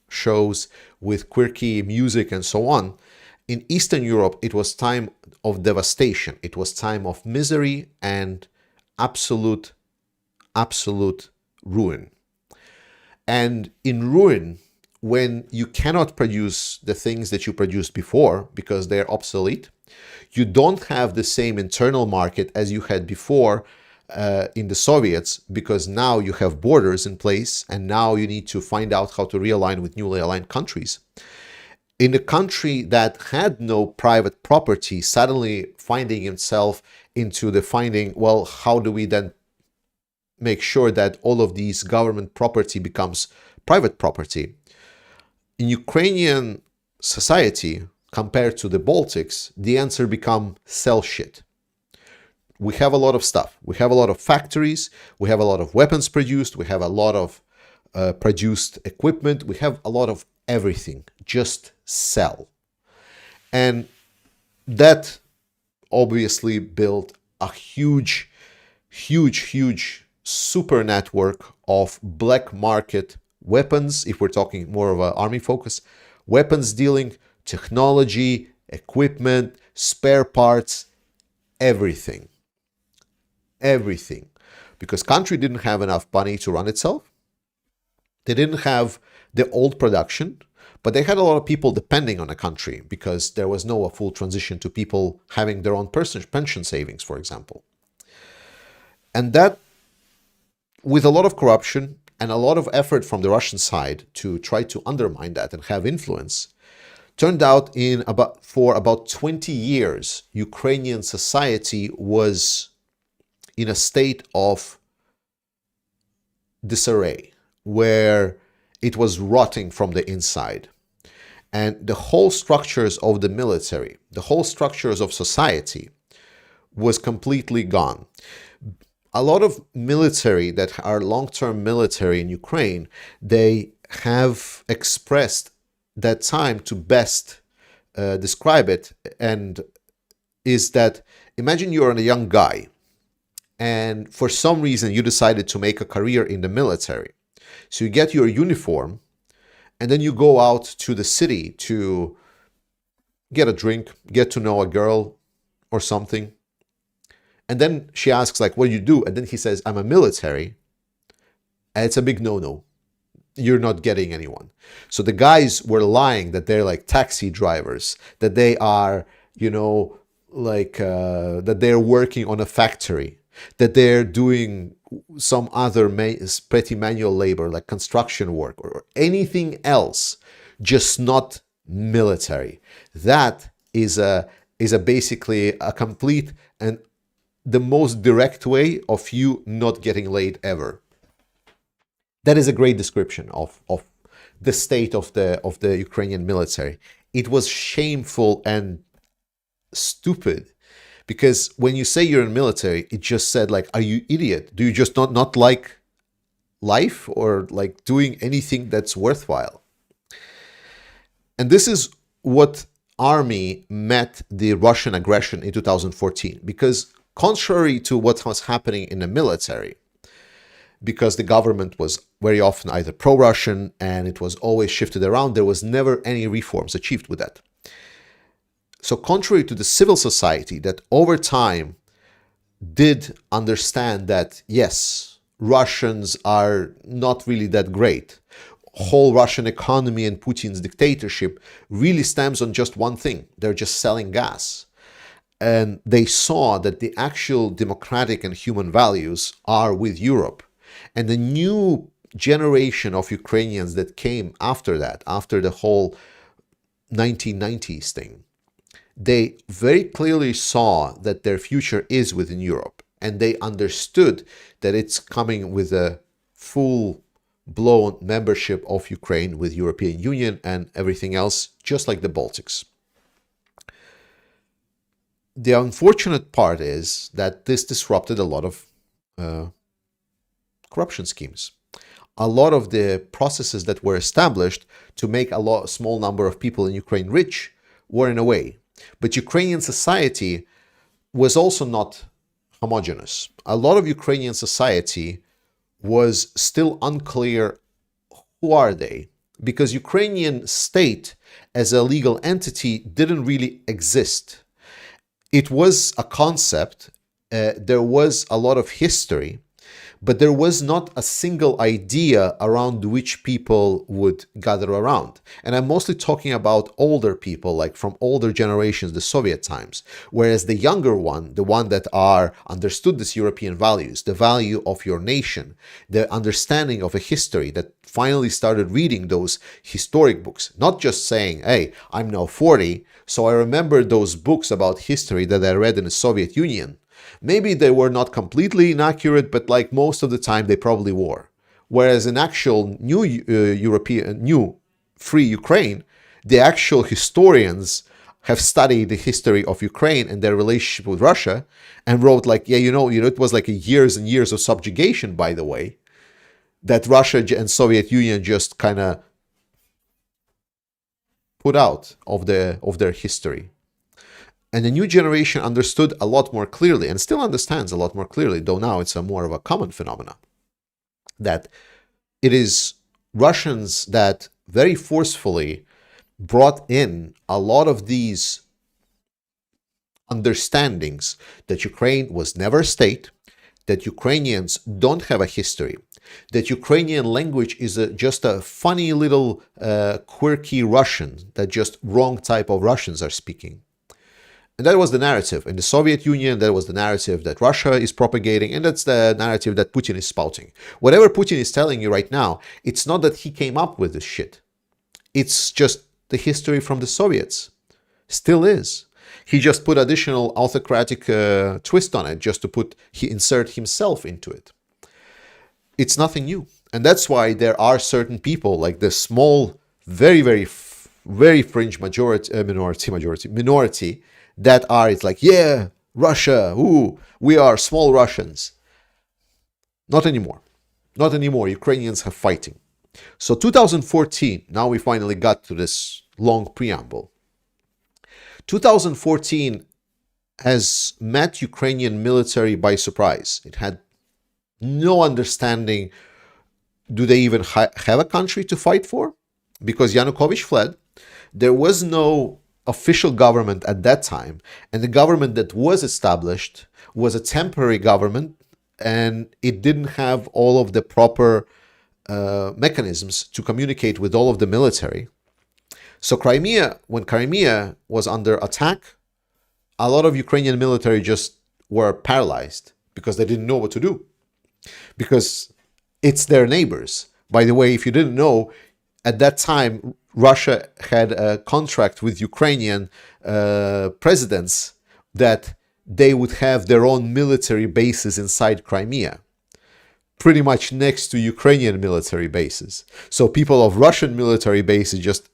Speaker 3: shows with quirky music and so on. In Eastern Europe, it was time of devastation. It was time of misery and absolute ruin. And in ruin, when you cannot produce the things that you produced before because they're obsolete, you don't have the same internal market as you had before in the Soviets, because now you have borders in place and now you need to find out how to realign with newly aligned countries. In a country that had no private property, suddenly finding himself into the finding, well, how do we then make sure that all of these government property becomes private property? In Ukrainian society, compared to the Baltics, the answer become sell shit. We have a lot of stuff. We have a lot of factories. We have a lot of weapons produced. We have a lot of produced equipment. We have a lot of everything. Just sell. And that obviously built a huge super network of black market weapons, if we're talking more of an army focus, weapons dealing, technology, equipment, spare parts, everything. Everything. Because country didn't have enough money to run itself. They didn't have the old production, but they had a lot of people depending on the country because there was no full transition to people having their own pension savings, for example. And that, with a lot of corruption and a lot of effort from the Russian side to try to undermine that and have influence, turned out for about 20 years, Ukrainian society was in a state of disarray, where it was rotting from the inside. And the whole structures of the military, the whole structures of society was completely gone. a lot of military that are long-term military in Ukraine, they have expressed that time to best describe it, and is that imagine you're a young guy and for some reason you decided to make a career in the military. So you get your uniform and then you go out to the city to get a drink, get to know a girl or something. And then she asks, like, what do you do? And then he says, I'm a military. And it's a big no-no. You're not getting anyone. So the guys were lying that they're like taxi drivers, that they are, you know, like that they're working on a factory, that they're doing some other petty manual labor like construction work or anything else, just not military. That is a basically a complete and the most direct way of you not getting laid ever. That is a great description of the state of the Ukrainian military. It was shameful and stupid, because when you say you're in military, it just said like, are you idiot? Do you just not like life or like doing anything that's worthwhile? And this is what army met the Russian aggression in 2014, because contrary to what was happening in the military, because the government was very often either pro-Russian and it was always shifted around, there was never any reforms achieved with that. So contrary to the civil society that over time did understand that, yes, Russians are not really that great, whole Russian economy and Putin's dictatorship really stems on just one thing. They're just selling gas. And they saw that the actual democratic and human values are with Europe. And the new generation of Ukrainians that came after that, after the whole 1990s thing, they very clearly saw that their future is within Europe. And they understood that it's coming with a full-blown membership of Ukraine with European Union and everything else, just like the Baltics. The unfortunate part is that this disrupted a lot of corruption schemes. A lot of the processes that were established to make a small number of people in Ukraine rich were in a way. But Ukrainian society was also not homogeneous. A lot of Ukrainian society was still unclear who are they, because Ukrainian state as a legal entity didn't really exist. It was a concept, there was a lot of history, but there was not a single idea around which people would gather around. And I'm mostly talking about older people, like from older generations, the Soviet times. Whereas the younger one, the one that understood these European values, the value of your nation, the understanding of a history, that finally started reading those historic books, not just saying, hey, I'm now 40, so I remember those books about history that I read in the Soviet Union. Maybe they were not completely inaccurate, but like most of the time they probably were. Whereas in actual new free Ukraine, the actual historians have studied the history of Ukraine and their relationship with Russia and wrote like, yeah, it was like years and years of subjugation, by the way, that Russia and Soviet Union just kind of put out of their history. And the new generation understood a lot more clearly, and still understands a lot more clearly, though now it's a more of a common phenomenon, that it is Russians that very forcefully brought in a lot of these understandings that Ukraine was never a state, that Ukrainians don't have a history, that Ukrainian language is just a funny little quirky Russian, that just wrong type of Russians are speaking. And that was the narrative in the Soviet Union, that was the narrative that Russia is propagating, and that's the narrative that Putin is spouting. Whatever Putin is telling you right now, it's not that he came up with this shit. It's just the history from the Soviets. Still is. He just put additional autocratic twist on it just to insert himself into it. It's nothing new. And that's why there are certain people like the small, very, very, very fringe minority that it's like, yeah, Russia, ooh, we are small Russians. Not anymore. Not anymore. Ukrainians have fighting. So 2014, now we finally got to this long preamble. 2014 has met Ukrainian military by surprise. It had no understanding. Do they even have a country to fight for? Because Yanukovych fled. There was no official government at that time. And the government that was established was a temporary government, and it didn't have all of the proper mechanisms to communicate with all of the military. So Crimea, when Crimea was under attack, a lot of Ukrainian military just were paralyzed because they didn't know what to do. Because it's their neighbors. By the way, if you didn't know, at that time, Russia had a contract with Ukrainian presidents that they would have their own military bases inside Crimea, pretty much next to Ukrainian military bases. So people of Russian military bases just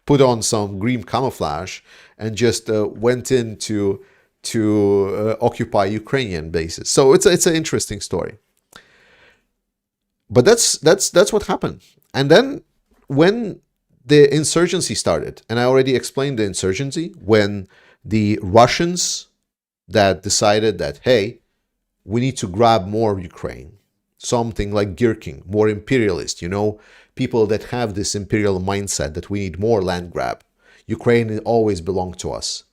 Speaker 3: put on some green camouflage and just went in to occupy Ukrainian bases. So it's an interesting story. But that's what happened. And then when the insurgency started, and I already explained the insurgency, when the Russians that decided that, hey, we need to grab more Ukraine, something like Gherkin, more imperialist, people that have this imperial mindset that we need more land grab. Ukraine always belonged to us.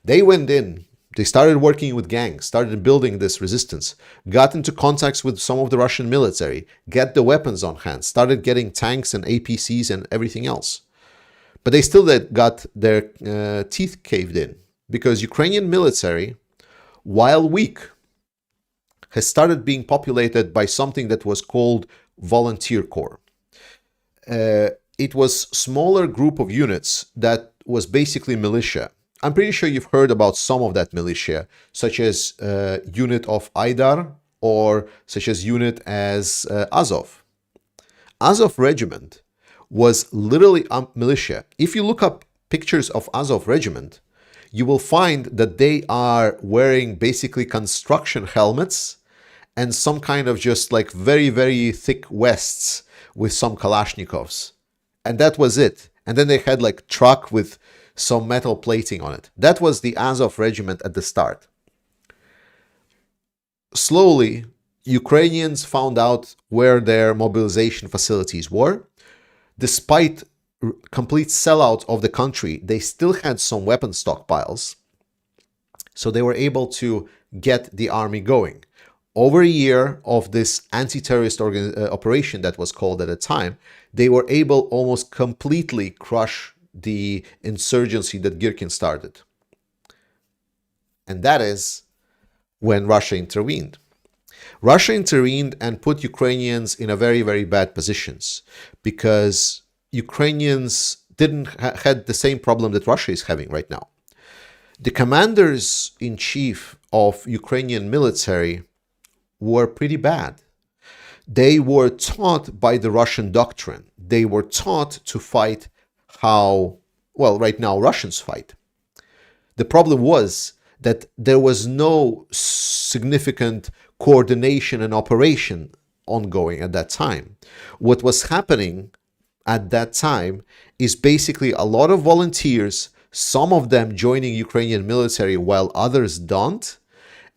Speaker 3: They went in. They started working with gangs, started building this resistance, got into contacts with some of the Russian military, get the weapons on hand, started getting tanks and APCs and everything else. But they still got their teeth caved in because Ukrainian military, while weak, has started being populated by something that was called volunteer corps. It was a smaller group of units that was basically militia. I'm pretty sure you've heard about some of that militia, such as unit of Aidar or such as unit as Azov. Azov regiment was literally a militia. If you look up pictures of Azov regiment, you will find that they are wearing basically construction helmets and some kind of just like very, very thick vests with some Kalashnikovs. And that was it. And then they had like truck with some metal plating on it. That was the Azov regiment at the start. Slowly, Ukrainians found out where their mobilization facilities were. Despite complete sellout of the country, they still had some weapon stockpiles. So they were able to get the army going. Over a year of this anti-terrorist operation that was called at the time, they were able almost completely crush the insurgency that Gherkin started. And that is when Russia intervened. Russia intervened and put Ukrainians in a very, very bad positions because Ukrainians had the same problem that Russia is having right now. The commanders-in-chief of Ukrainian military were pretty bad. They were taught by the Russian doctrine. They were taught to fight how, well, right now Russians fight. The problem was that there was no significant coordination and operation ongoing at that time. What was happening at that time is basically a lot of volunteers, some of them joining Ukrainian military while others don't.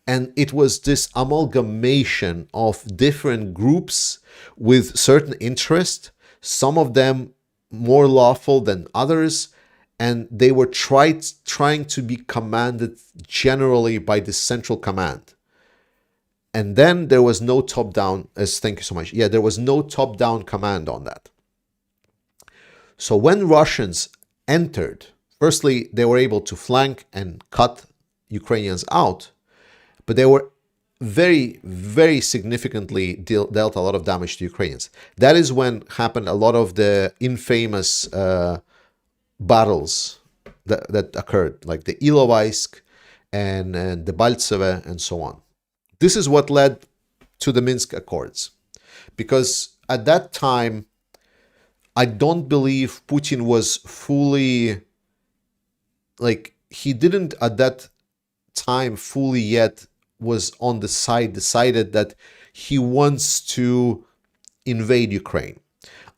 Speaker 3: And it was this amalgamation of different groups with certain interests, some of them more lawful than others, and they were trying to be commanded generally by the central command. And then there was no top-down, thank you so much. Yeah, there was no top-down command on that. So when Russians entered, firstly, they were able to flank and cut Ukrainians out, but they were very, very significantly dealt a lot of damage to Ukrainians. That is when happened a lot of the infamous battles that occurred, like the Ilovaisk and the Baltseve and so on. This is what led to the Minsk Accords. Because at that time, I don't believe Putin was fully, he didn't at that time fully yet was on the side, decided that he wants to invade Ukraine.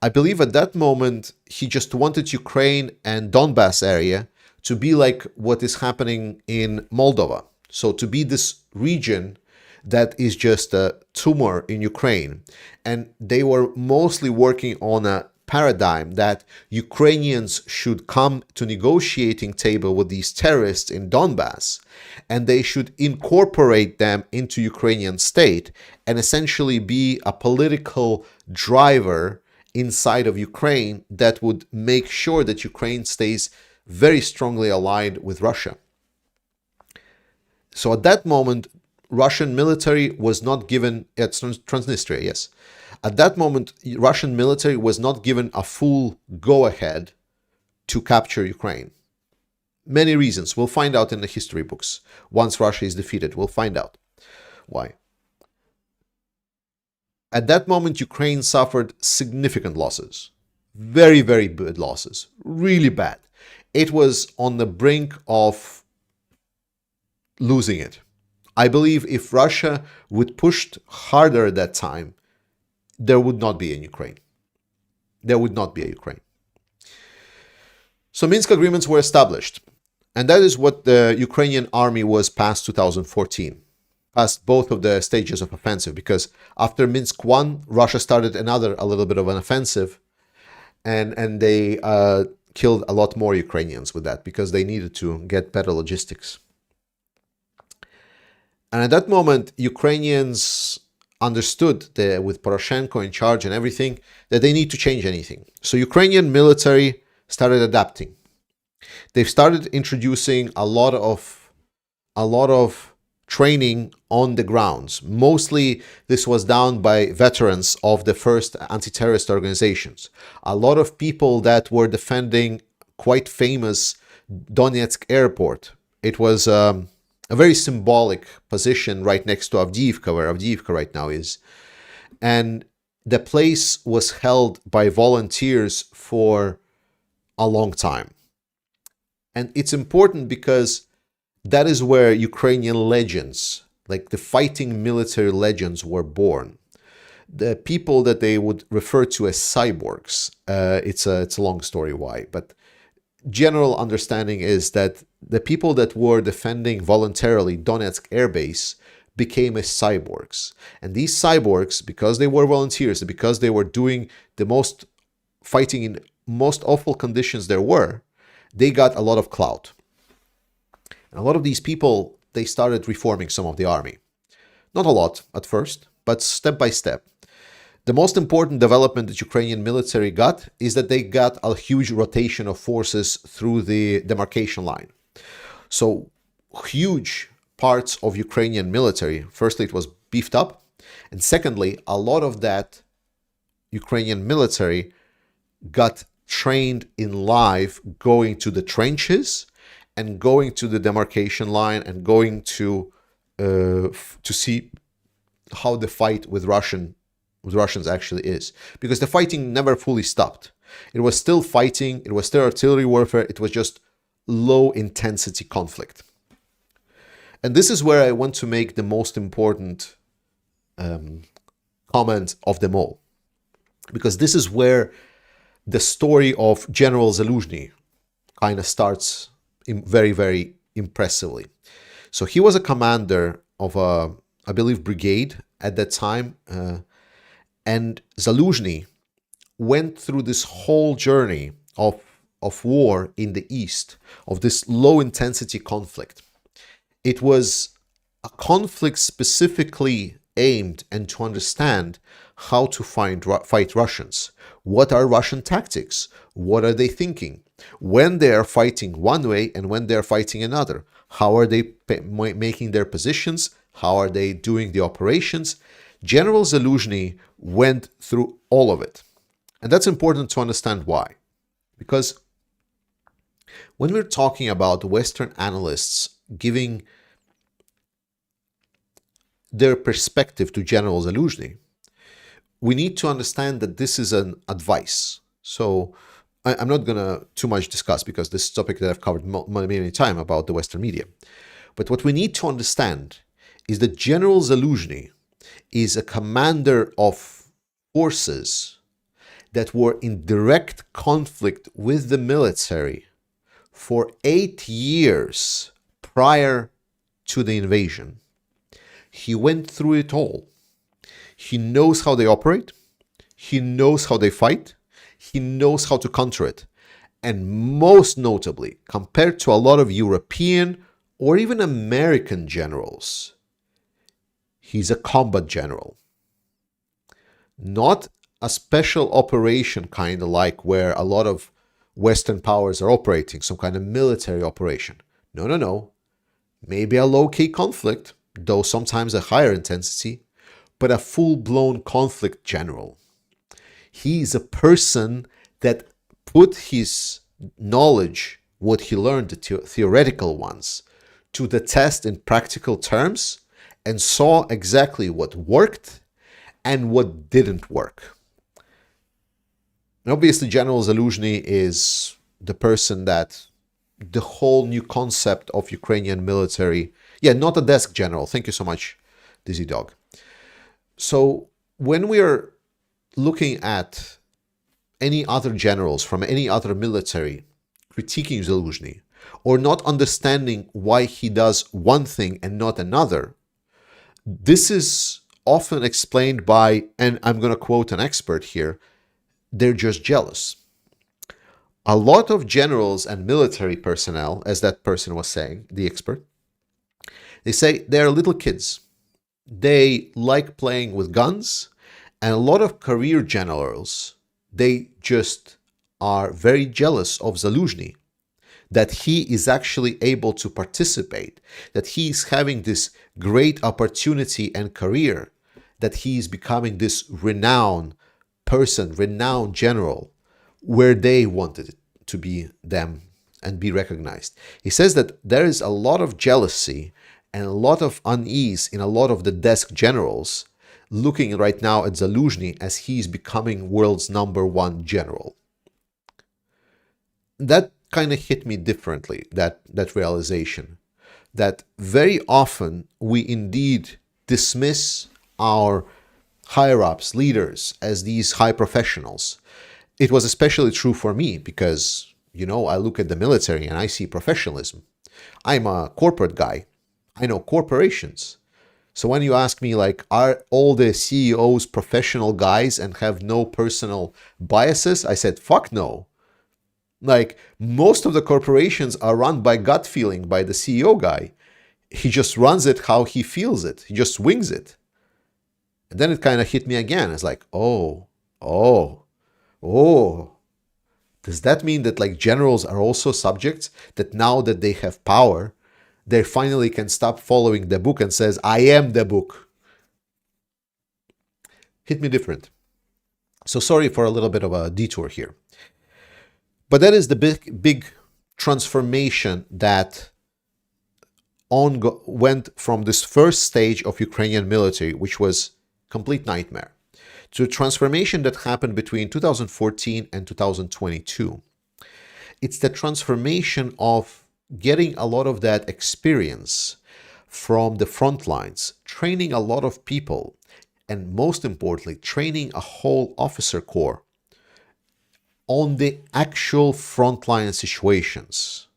Speaker 3: I believe at that moment, he just wanted Ukraine and Donbass area to be like what is happening in Moldova. So to be this region that is just a tumor in Ukraine. And they were mostly working on a paradigm that Ukrainians should come to negotiating table with these terrorists in Donbass, and they should incorporate them into Ukrainian state and essentially be a political driver inside of Ukraine that would make sure that Ukraine stays very strongly aligned with Russia. So at that moment, Russian military was not given, it's Transnistria, yes. At that moment, Russian military was not given a full go-ahead to capture Ukraine. Many reasons. We'll find out in the history books. Once Russia is defeated, we'll find out why. At that moment, Ukraine suffered significant losses. Very, very bad losses. Really bad. It was on the brink of losing it. I believe if Russia would push harder at that time, there would not be a Ukraine. There would not be a Ukraine. So Minsk agreements were established. And that is what the Ukrainian army was past 2014. Past both of the stages of offensive. Because after Minsk 1, Russia started a little bit of an offensive. And they killed a lot more Ukrainians with that. Because they needed to get better logistics. And at that moment, Ukrainians understood that with Poroshenko in charge and everything, that they need to change anything. So Ukrainian military started adapting. They've started introducing a lot of training on the grounds. Mostly this was done by veterans of the first anti-terrorist organizations. A lot of people that were defending quite famous Donetsk airport. It was a very symbolic position right next to Avdiivka, where Avdiivka right now is. And the place was held by volunteers for a long time. And it's important because that is where Ukrainian legends, like the fighting military legends, were born. The people that they would refer to as cyborgs, it's a long story why, but general understanding is that the people that were defending voluntarily Donetsk Air Base became as cyborgs. And these cyborgs, because they were volunteers, and because they were doing the most fighting in most awful conditions there were, they got a lot of clout. And a lot of these people, they started reforming some of the army. Not a lot at first, but step by step. The most important development that Ukrainian military got is that they got a huge rotation of forces through the demarcation line. So huge parts of Ukrainian military, firstly, it was beefed up. And secondly, a lot of that Ukrainian military got trained in live going to the trenches and going to the demarcation line and going to see how the fight with Russians actually is. Because the fighting never fully stopped. It was still fighting, it was still artillery warfare, it was just low intensity conflict. And this is where I want to make the most important comment of them all. Because this is where the story of General Zaluzhny kind of starts very, very impressively. So he was a commander of a, I believe, brigade at that time. And Zaluzhny went through this whole journey of war in the East, of this low-intensity conflict. It was a conflict specifically aimed and to understand how to fight Russians. What are Russian tactics? What are they thinking? When they are fighting one way and when they are fighting another, how are they making their positions? How are they doing the operations? General Zaluzhny went through all of it. And that's important to understand why. Because when we're talking about Western analysts giving their perspective to General Zaluzhny, we need to understand that this is an advice. So I'm not going to too much discuss because this is a topic that I've covered many times about the Western media. But what we need to understand is that General Zaluzhny is a commander of forces that were in direct conflict with the military for 8 years prior to the invasion. He went through it all. He knows how they operate. He knows how they fight. He knows how to counter it. And most notably, compared to a lot of European or even American generals, he's a combat general. Not a special operation kind of like where a lot of Western powers are operating, some kind of military operation. No. Maybe a low-key conflict, though sometimes a higher intensity, but a full-blown conflict general. He is a person that put his knowledge, what he learned, the theoretical ones, to the test in practical terms and saw exactly what worked and what didn't work. And obviously, General Zaluzhny is the person that the whole new concept of Ukrainian military, not a desk general. Thank you so much, Dizzy Dog. So when we are looking at any other generals from any other military critiquing Zaluzhny or not understanding why he does one thing and not another, this is often explained by, and I'm going to quote an expert here, they're just jealous. A lot of generals and military personnel, as that person was saying, the expert, they say they're little kids. They like playing with guns, and a lot of career generals, they just are very jealous of Zaluzhny, that he is actually able to participate, that he is having this great opportunity and career, that he is becoming this renowned person, renowned general, where they wanted it to be them and be recognized. He says that there is a lot of jealousy and a lot of unease in a lot of the desk generals looking right now at Zaluzhny as he's becoming world's #1 general. That kind of hit me differently, that realization, that very often we indeed dismiss our higher-ups, leaders, as these high professionals. It was especially true for me because, I look at the military and I see professionalism. I'm a corporate guy. I know corporations. So when you ask me, are all the CEOs professional guys and have no personal biases? I said, fuck no. Most of the corporations are run by gut feeling by the CEO guy. He just runs it how he feels it. He just wings it. And then it kind of hit me again. It's like, oh. Does that mean that generals are also subjects, that now that they have power, they finally can stop following the book and says, I am the book? Hit me different. So sorry for a little bit of a detour here. But that is the big transformation that went from this first stage of Ukrainian military, which was complete nightmare, to a transformation that happened between 2014 and 2022. It's the transformation of getting a lot of that experience from the front lines, training a lot of people, and most importantly, training a whole officer corps on the actual frontline situations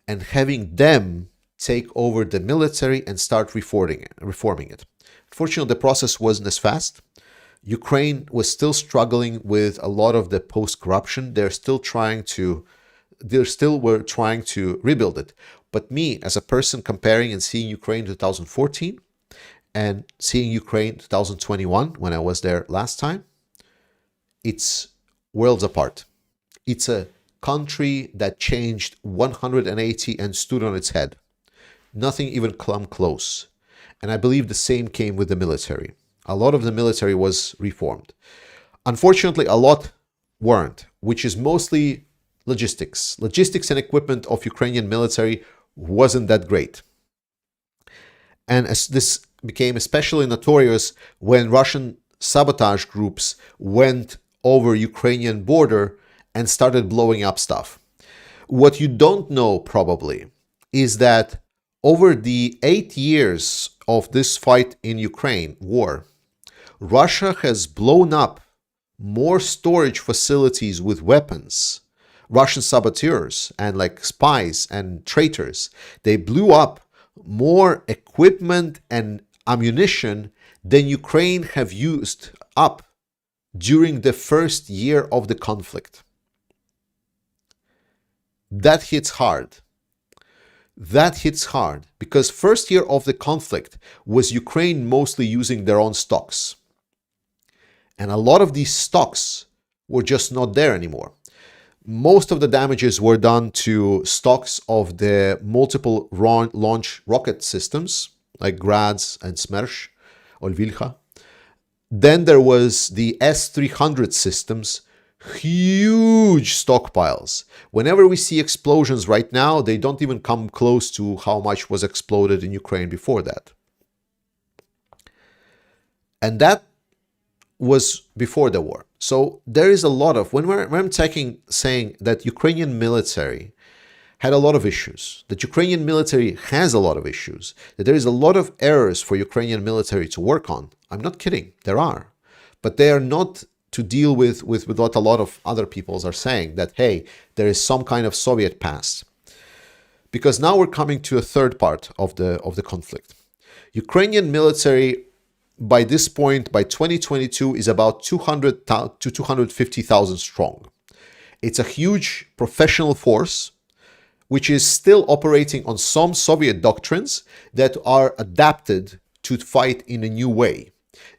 Speaker 3: and having them take over the military and start reforming it. Unfortunately, the process wasn't as fast. Ukraine was still struggling with a lot of the post-corruption. They still were trying to rebuild it. But me, as a person comparing and seeing Ukraine 2014 and seeing Ukraine 2021, when I was there last time, it's worlds apart. It's a country that changed 180 and stood on its head. Nothing even come close. And I believe the same came with the military. A lot of the military was reformed. Unfortunately, a lot weren't, which is mostly logistics. Logistics and equipment of Ukrainian military wasn't that great. And as this became especially notorious when Russian sabotage groups went over Ukrainian border and started blowing up stuff. What you don't know probably is that over the 8 years of this fight in Ukraine war, Russia has blown up more storage facilities with weapons, Russian saboteurs and like spies and traitors. They blew up more equipment and ammunition than Ukraine have used up during the first year of the conflict. That hits hard. That hits hard because first year of the conflict was Ukraine mostly using their own stocks. And a lot of these stocks were just not there anymore. Most of the damages were done to stocks of the multiple launch rocket systems like Grads and Smersh or Vilha. Then there was the S-300 systems, huge stockpiles. Whenever we see explosions right now, they don't even come close to how much was exploded in Ukraine before that. And that was before the war. So there is a lot of, when I'm saying that Ukrainian military had a lot of issues, that Ukrainian military has a lot of issues, that there is a lot of errors for Ukrainian military to work on, I'm not kidding, there are. But they are not to deal with what a lot of other peoples are saying, that, hey, there is some kind of Soviet past. Because now we're coming to a third part of the conflict. Ukrainian military, by this point, by 2022, is about 200 to 250,000 strong. It's a huge professional force, which is still operating on some Soviet doctrines that are adapted to fight in a new way.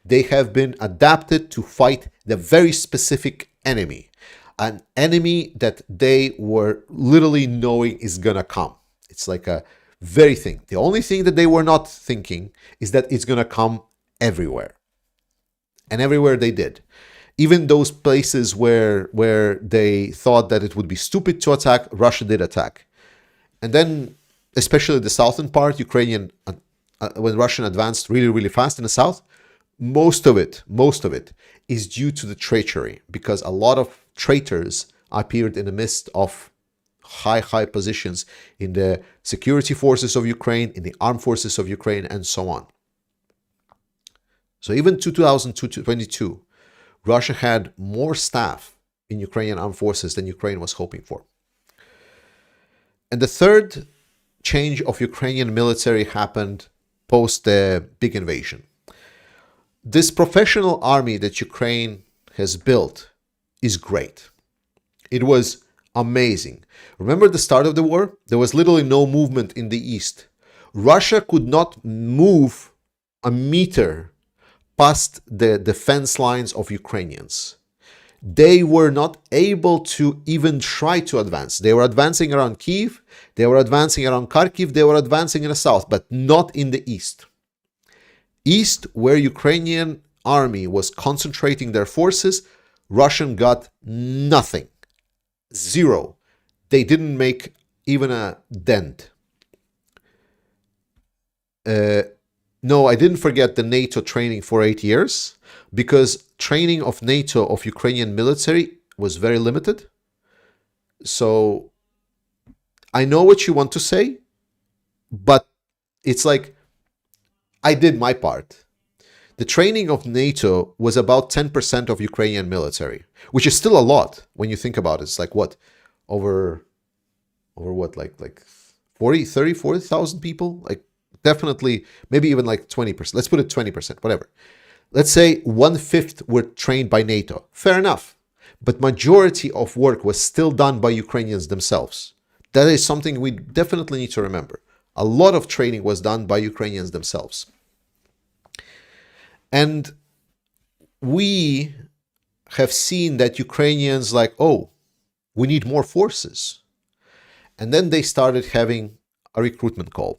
Speaker 3: They have been adapted to fight the very specific enemy, an enemy that they were literally knowing is gonna come. It's like a very thing. The only thing that they were not thinking is that it's gonna come everywhere. And everywhere they did. Even those places where they thought that it would be stupid to attack, Russia did attack. And then, especially the southern part, Ukrainian, when Russian advanced really, really fast in the south, most of it is due to the treachery, because a lot of traitors appeared in the midst of high positions in the security forces of Ukraine, in the armed forces of Ukraine, and so on. So even 2022, Russia had more staff in Ukrainian armed forces than Ukraine was hoping for. And the third change of Ukrainian military happened post the big invasion. This professional army that Ukraine has built is great. It was amazing. Remember the start of the war? There was literally no movement in the east. Russia could not move a meter past the defense lines of Ukrainians. They were not able to even try to advance. They were advancing around Kyiv, they were advancing around Kharkiv, they were advancing in the south, but not in the east. East, where Ukrainian army was concentrating their forces, Russian got nothing. Zero. They didn't make even a dent. No, I didn't forget the NATO training for 8 years, because training of NATO of Ukrainian military was very limited. So I know what you want to say, but it's like, I did my part. The training of NATO was about 10% of Ukrainian military, which is still a lot when you think about it. It's like what? Over what? Like 40,000 people? Like definitely, maybe even like 20%. Let's put it 20%, whatever. Let's say 1/5 were trained by NATO. Fair enough. But majority of work was still done by Ukrainians themselves. That is something we definitely need to remember. A lot of training was done by Ukrainians themselves. And we have seen that Ukrainians like, oh, we need more forces. And then they started having a recruitment call.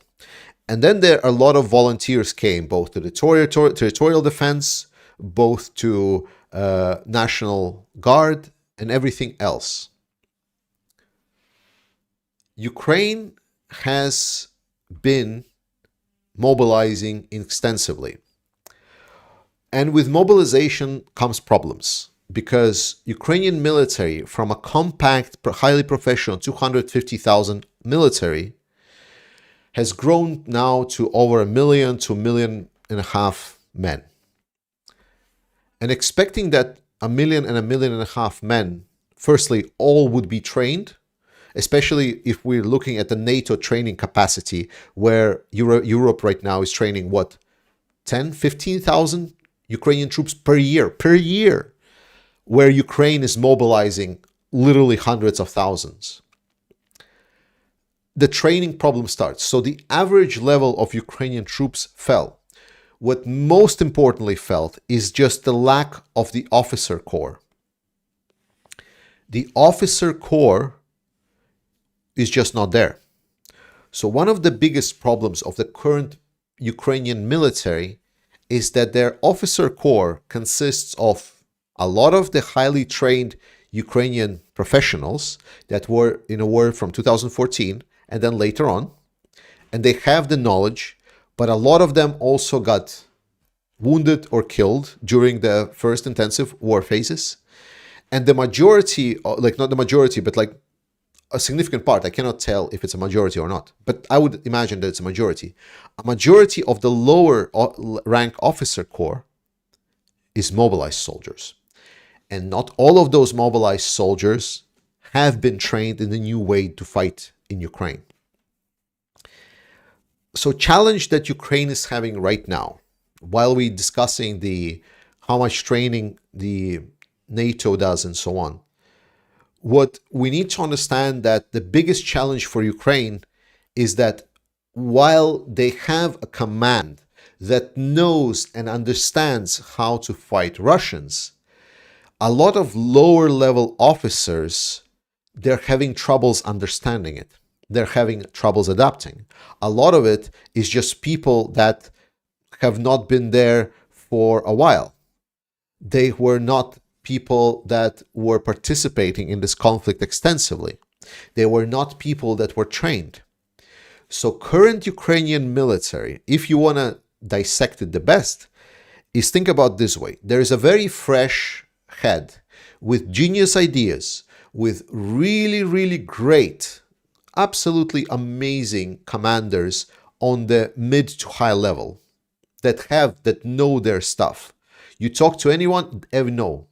Speaker 3: And then there a lot of volunteers came, both to the territorial defense, both to National Guard and everything else. Ukraine has been mobilizing extensively. And with mobilization comes problems, because Ukrainian military, from a compact, highly professional 250,000 military, has grown now to over 1 million to 1.5 million men. And expecting that 1 million and 1.5 million men, firstly, all would be trained, especially if we're looking at the NATO training capacity, where Europe right now is training, what, 10, 15,000 Ukrainian troops per year, where Ukraine is mobilizing literally hundreds of thousands. The training problem starts. So the average level of Ukrainian troops fell. What most importantly felt is just the lack of the officer corps. The officer corps is just not there. So one of the biggest problems of the current Ukrainian military is that their officer corps consists of a lot of the highly trained Ukrainian professionals that were in a war from 2014 and then later on, and they have the knowledge, but a lot of them also got wounded or killed during the first intensive war phases. And the majority, like not the majority, but like a significant part, I cannot tell if it's a majority or not, but I would imagine that it's a majority. A majority of the lower rank officer corps is mobilized soldiers. And not all of those mobilized soldiers have been trained in the new way to fight in Ukraine. So challenge that Ukraine is having right now, while we're discussing how much training the NATO does and so on, what we need to understand that the biggest challenge for Ukraine is that while they have a command that knows and understands how to fight Russians, a lot of lower level officers, they're having troubles understanding it. They're having troubles adapting. A lot of it is just people that have not been there for a while. They were not people that were participating in this conflict extensively. They were not people that were trained. So current Ukrainian military, if you want to dissect it the best, is think about this way. There is a very fresh head with genius ideas, with really, really great, absolutely amazing commanders on the mid to high level that know their stuff. You talk to anyone, they know.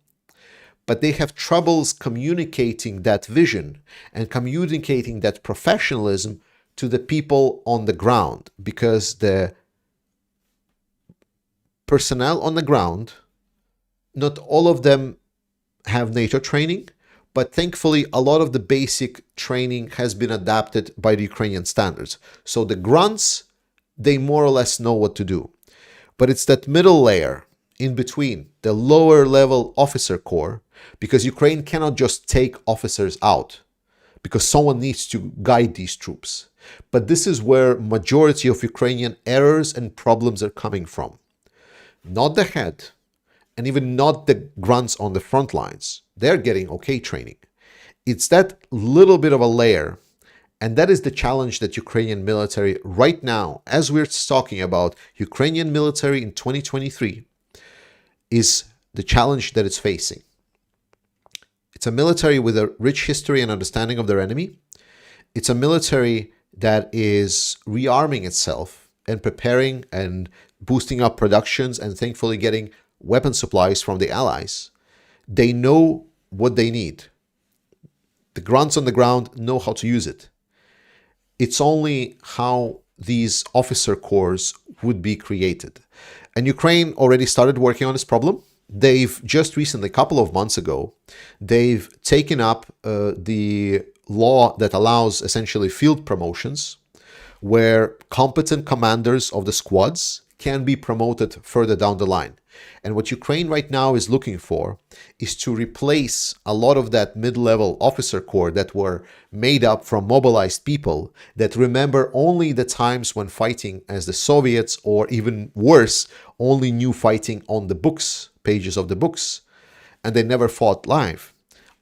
Speaker 3: But they have troubles communicating that vision and communicating that professionalism to the people on the ground, because the personnel on the ground, not all of them have NATO training, but thankfully a lot of the basic training has been adapted by the Ukrainian standards. So the grunts, they more or less know what to do. But it's that middle layer in between, the lower level officer corps, because Ukraine cannot just take officers out, because someone needs to guide these troops. But this is where majority of Ukrainian errors and problems are coming from. Not the head, and even not the grunts on the front lines. They're getting okay training. It's that little bit of a layer, and that is the challenge that Ukrainian military right now, as we're talking about Ukrainian military in 2023, is the challenge that it's facing. It's a military with a rich history and understanding of their enemy. It's a military that is rearming itself and preparing and boosting up productions and thankfully getting weapon supplies from the allies. They know what they need. The grunts on the ground know how to use it. It's only how these officer corps would be created. And Ukraine already started working on this problem. They've just recently, a couple of months ago, they've taken up the law that allows essentially field promotions, where competent commanders of the squads can be promoted further down the line. And what Ukraine right now is looking for is to replace a lot of that mid-level officer corps that were made up from mobilized people that remember only the times when fighting as the Soviets, or even worse, only knew fighting on the books, pages of the books, and they never fought live,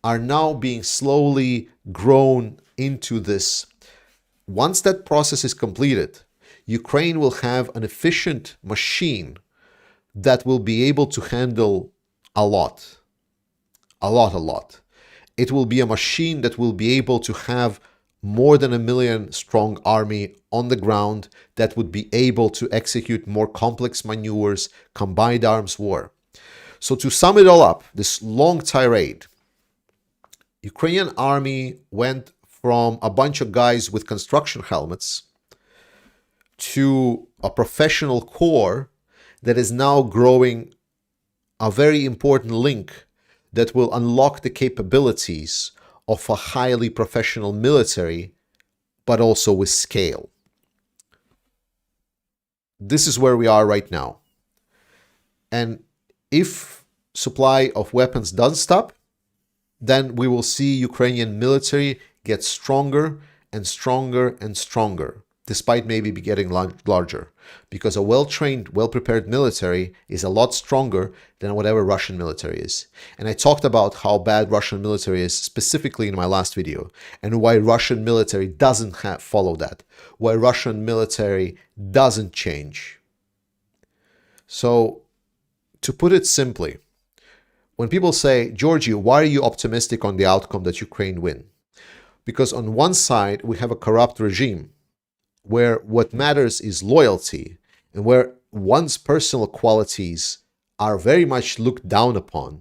Speaker 3: are now being slowly grown into this. Once that process is completed, Ukraine will have an efficient machine that will be able to handle a lot. It will be a machine that will be able to have more than 1 million strong army on the ground that would be able to execute more complex maneuvers, combined arms war. So to sum it all up, this long tirade, Ukrainian army went from a bunch of guys with construction helmets to a professional corps that is now growing a very important link that will unlock the capabilities of a highly professional military, but also with scale. This is where we are right now. And if supply of weapons doesn't stop, then we will see Ukrainian military get stronger and stronger and stronger, despite maybe be getting larger. Because a well-trained, well-prepared military is a lot stronger than whatever Russian military is. And I talked about how bad Russian military is specifically in my last video, and why Russian military doesn't follow that, why Russian military doesn't change. So, to put it simply, when people say, Georgie, why are you optimistic on the outcome that Ukraine win? Because on one side, we have a corrupt regime where what matters is loyalty, and where one's personal qualities are very much looked down upon,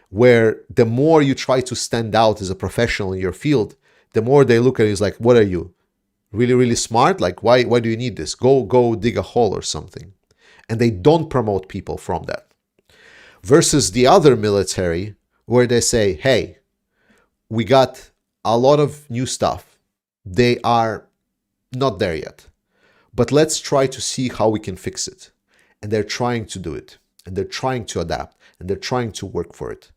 Speaker 3: where the more you try to stand out as a professional in your field, the more they look at you as like, what are you? Really, really smart? Like, why do you need this? Go dig a hole or something. And they don't promote people from that. Versus the other military, where they say, hey, we got a lot of new stuff. They are not there yet, but let's try to see how we can fix it. And they're trying to do it, and they're trying to adapt, and they're trying to work for it.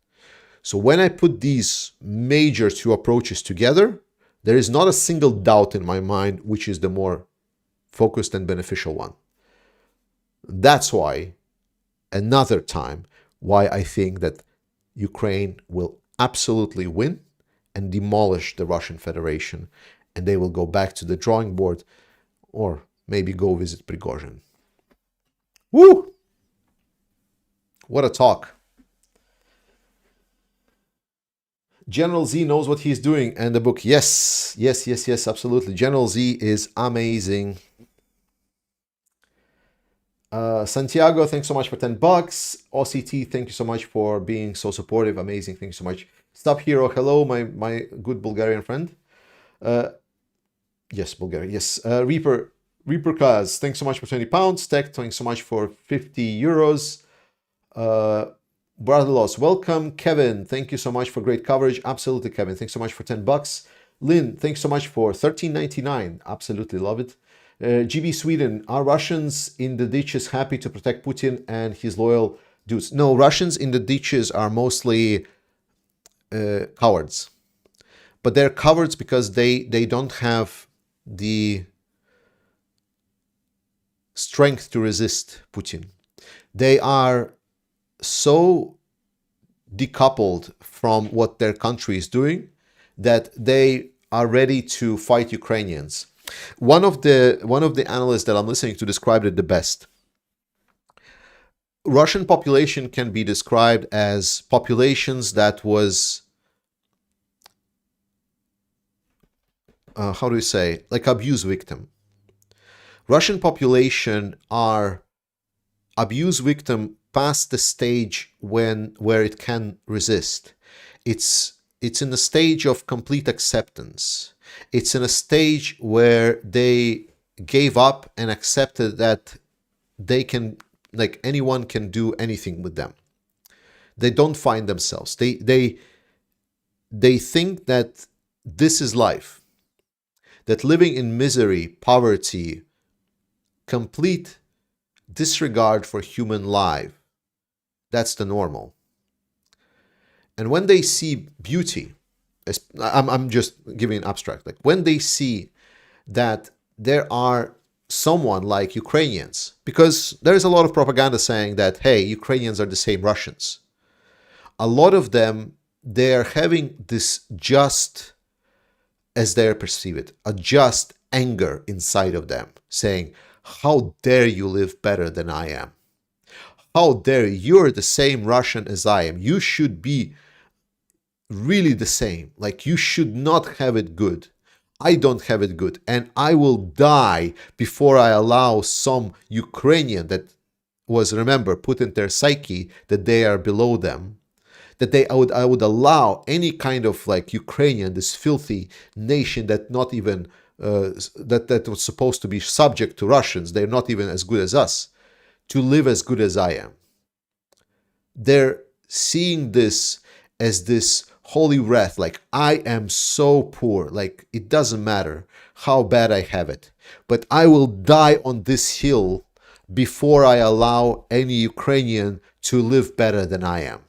Speaker 3: So when I put these major two approaches together, there is not a single doubt in my mind which is the more focused and beneficial one. That's why, another time, why I think that Ukraine will absolutely win and demolish the Russian Federation, and they will go back to the drawing board, or maybe go visit Prigozhin. Woo! What a talk. General Z knows what he's doing, and the book, yes, absolutely. General Z is amazing. Santiago, thanks so much for 10 bucks. OCT, thank you so much for being so supportive. Amazing, thank you so much. Stop Hero, hello, my good Bulgarian friend. Yes, Bulgaria, yes. Reaper Kaz, thanks so much for 20 pounds. Tech, thanks so much for 50 euros. Brother Loss, welcome. Kevin, thank you so much for great coverage. Absolutely, Kevin, thanks so much for 10 bucks. Lynn, thanks so much for 13.99. Absolutely love it. GB Sweden, are Russians in the ditches happy to protect Putin and his loyal dudes? No, Russians in the ditches are mostly cowards. But they're cowards because they don't have the strength to resist Putin. They are so decoupled from what their country is doing that they are ready to fight Ukrainians. One of the analysts that I'm listening to described it the best. Russian population can be described as populations that was, how do you say, like abuse victim. Russian population are abuse victim past the stage where it can resist. It's in a stage of complete acceptance. It's in a stage where they gave up and accepted that they can, like anyone can do anything with them. They don't find themselves. They think that this is life. That living in misery, poverty, complete disregard for human life, that's the normal. And when they see beauty, I'm just giving an abstract, like when they see that there are someone like Ukrainians, because there's a lot of propaganda saying that, hey, Ukrainians are the same Russians. A lot of them, they're having this just, as they perceive it, a just anger inside of them, saying, how dare you live better than I am? How dare you're the same Russian as I am? You should be really the same. Like, you should not have it good. I don't have it good, and I will die before I allow some Ukrainian that was, remember, put in their psyche that they are below them, that I would allow any kind of like Ukrainian, this filthy nation that not even that was supposed to be subject to Russians, they're not even as good as us, to live as good as I am. They're seeing this as this holy wrath, like I am so poor, like it doesn't matter how bad I have it, but I will die on this hill before I allow any Ukrainian to live better than I am.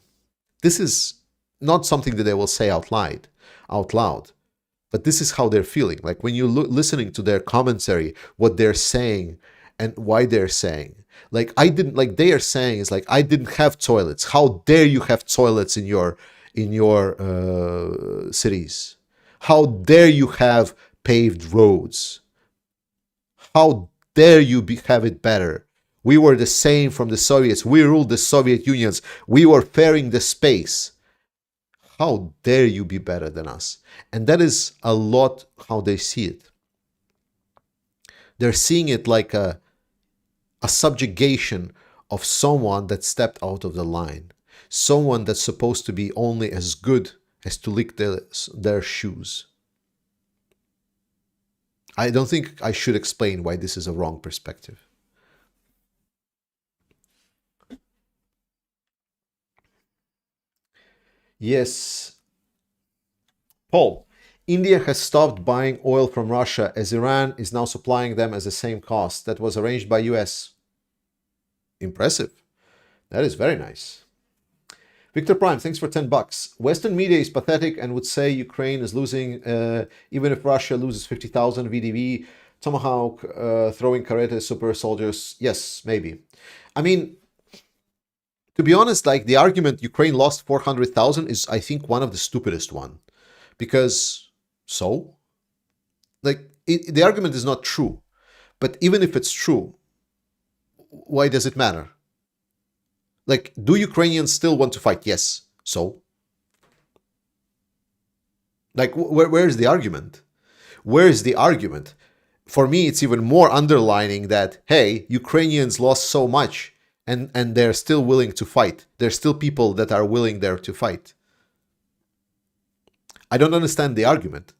Speaker 3: This is not something that they will say out loud, but this is how they're feeling. Like when you're listening to their commentary, what they're saying and why they're saying. Like they are saying is like, I didn't have toilets. How dare you have toilets in your cities? How dare you have paved roads? How dare you have it better? We were the same from the Soviets. We ruled the Soviet Unions. We were faring the space. How dare you be better than us? And that is a lot how they see it. They're seeing it like a subjugation of someone that stepped out of the line. Someone that's supposed to be only as good as to lick their shoes. I don't think I should explain why this is a wrong perspective. Yes. Paul, India has stopped buying oil from Russia as Iran is now supplying them at the same cost. That was arranged by US. Impressive. That is very nice. Victor Prime, thanks for $10. Western media is pathetic and would say Ukraine is losing, even if Russia loses 50,000 VDV, Tomahawk, throwing karate super soldiers. Yes, maybe. I mean, to be honest, like the argument Ukraine lost 400,000 is, I think, one of the stupidest one. Because, so? Like, the argument is not true. But even if it's true, why does it matter? Like, do Ukrainians still want to fight? Yes. So? Like, where's the argument? Where is the argument? For me, it's even more underlining that, hey, Ukrainians lost so much and they're still willing to fight. There's still people that are willing there to fight. I don't understand the argument.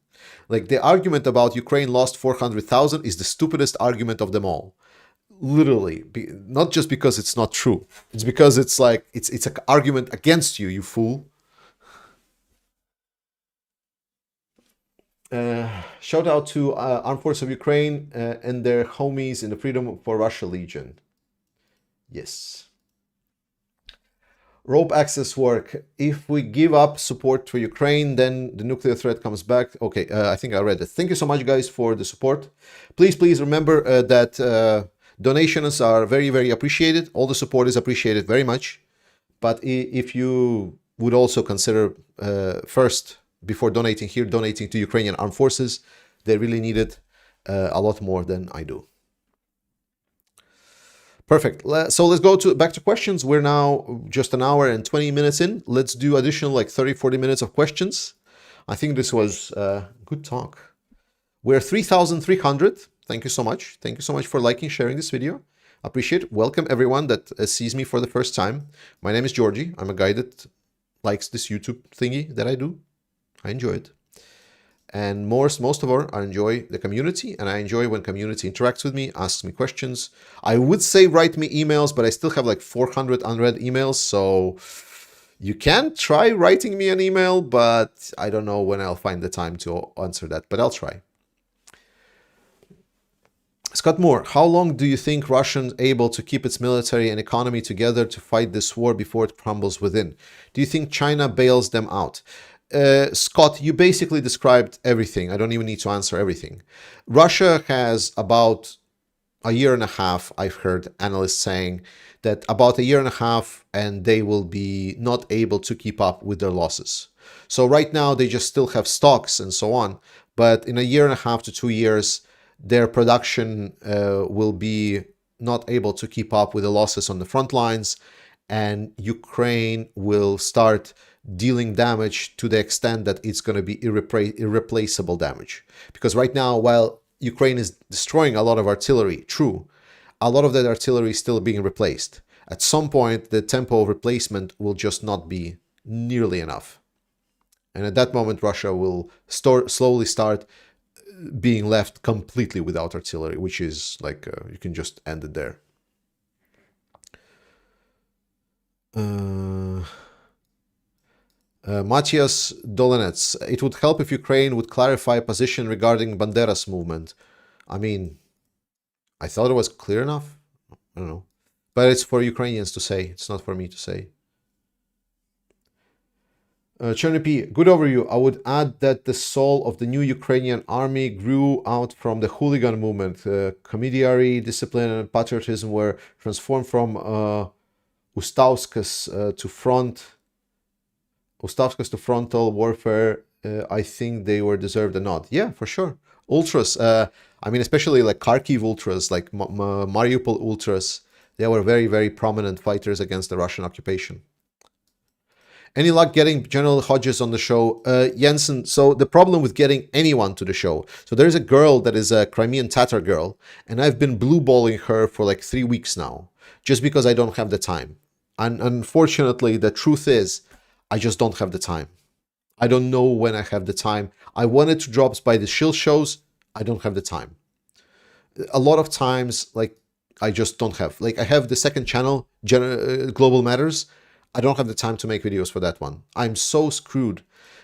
Speaker 3: Like, the argument about Ukraine lost 400,000 is the stupidest argument of them all. Literally, not just because it's not true. It's because it's like, it's an argument against you, you fool. Shout out to Armed Forces of Ukraine and their homies in the Freedom for Russia Legion. Yes. Rope access work. If we give up support for Ukraine, then the nuclear threat comes back. Okay, I think I read it. Thank you so much, guys, for the support. Please remember that donations are very, very appreciated. All the support is appreciated very much. But if you would also consider first, before donating here, donating to Ukrainian armed forces, they really need it a lot more than I do. Perfect. So let's go back to questions. We're now just an hour and 20 minutes in. Let's do additional like 30-40 minutes of questions. I think this was a good talk. We're 3,300. Thank you so much. Thank you so much for liking, sharing this video. Appreciate it. Welcome everyone that sees me for the first time. My name is Georgie. I'm a guy that likes this YouTube thingy that I do. I enjoy it. And most of all, I enjoy the community, and I enjoy when community interacts with me, asks me questions. I would say write me emails, but I still have like 400 unread emails, so you can try writing me an email, but I don't know when I'll find the time to answer that, but I'll try. Scott Moore, how long do you think Russia's able to keep its military and economy together to fight this war before it crumbles within? Do you think China bails them out? Scott, you basically described everything. I don't even need to answer everything. Russia has about a year and a half, I've heard analysts saying that about a year and a half and they will be not able to keep up with their losses. So right now they just still have stocks and so on, but in a year and a half to 2 years, their production will be not able to keep up with the losses on the front lines, and Ukraine will start dealing damage to the extent that it's going to be irreplaceable damage. Because right now, while Ukraine is destroying a lot of artillery, true, a lot of that artillery is still being replaced. At some point, the tempo of replacement will just not be nearly enough. And at that moment, Russia will slowly start being left completely without artillery, which is like, you can just end it there. Matthias Dolenets, it would help if Ukraine would clarify position regarding Banderas movement. I mean, I thought it was clear enough. I don't know. But it's for Ukrainians to say. It's not for me to say. Cherny P, good overview. I would add that the soul of the new Ukrainian army grew out from the hooligan movement. Camaraderie, discipline, and patriotism were transformed from Ustauskas to frontal warfare. I think they were deserved a nod. Yeah, for sure. Ultras, I mean, especially like Kharkiv ultras, like Mariupol ultras, they were very, very prominent fighters against the Russian occupation. Any luck getting General Hodges on the show? Jensen, so the problem with getting anyone to the show, so there's a girl that is a Crimean Tatar girl, and I've been blueballing her for like 3 weeks now, just because I don't have the time. And unfortunately, the truth is, I just don't have the time. I don't know when I have the time. I wanted to drop by the shield shows. I don't have the time. A lot of times, like, I just don't have. Like, I have the second channel, Global Matters. I don't have the time to make videos for that one. I'm so screwed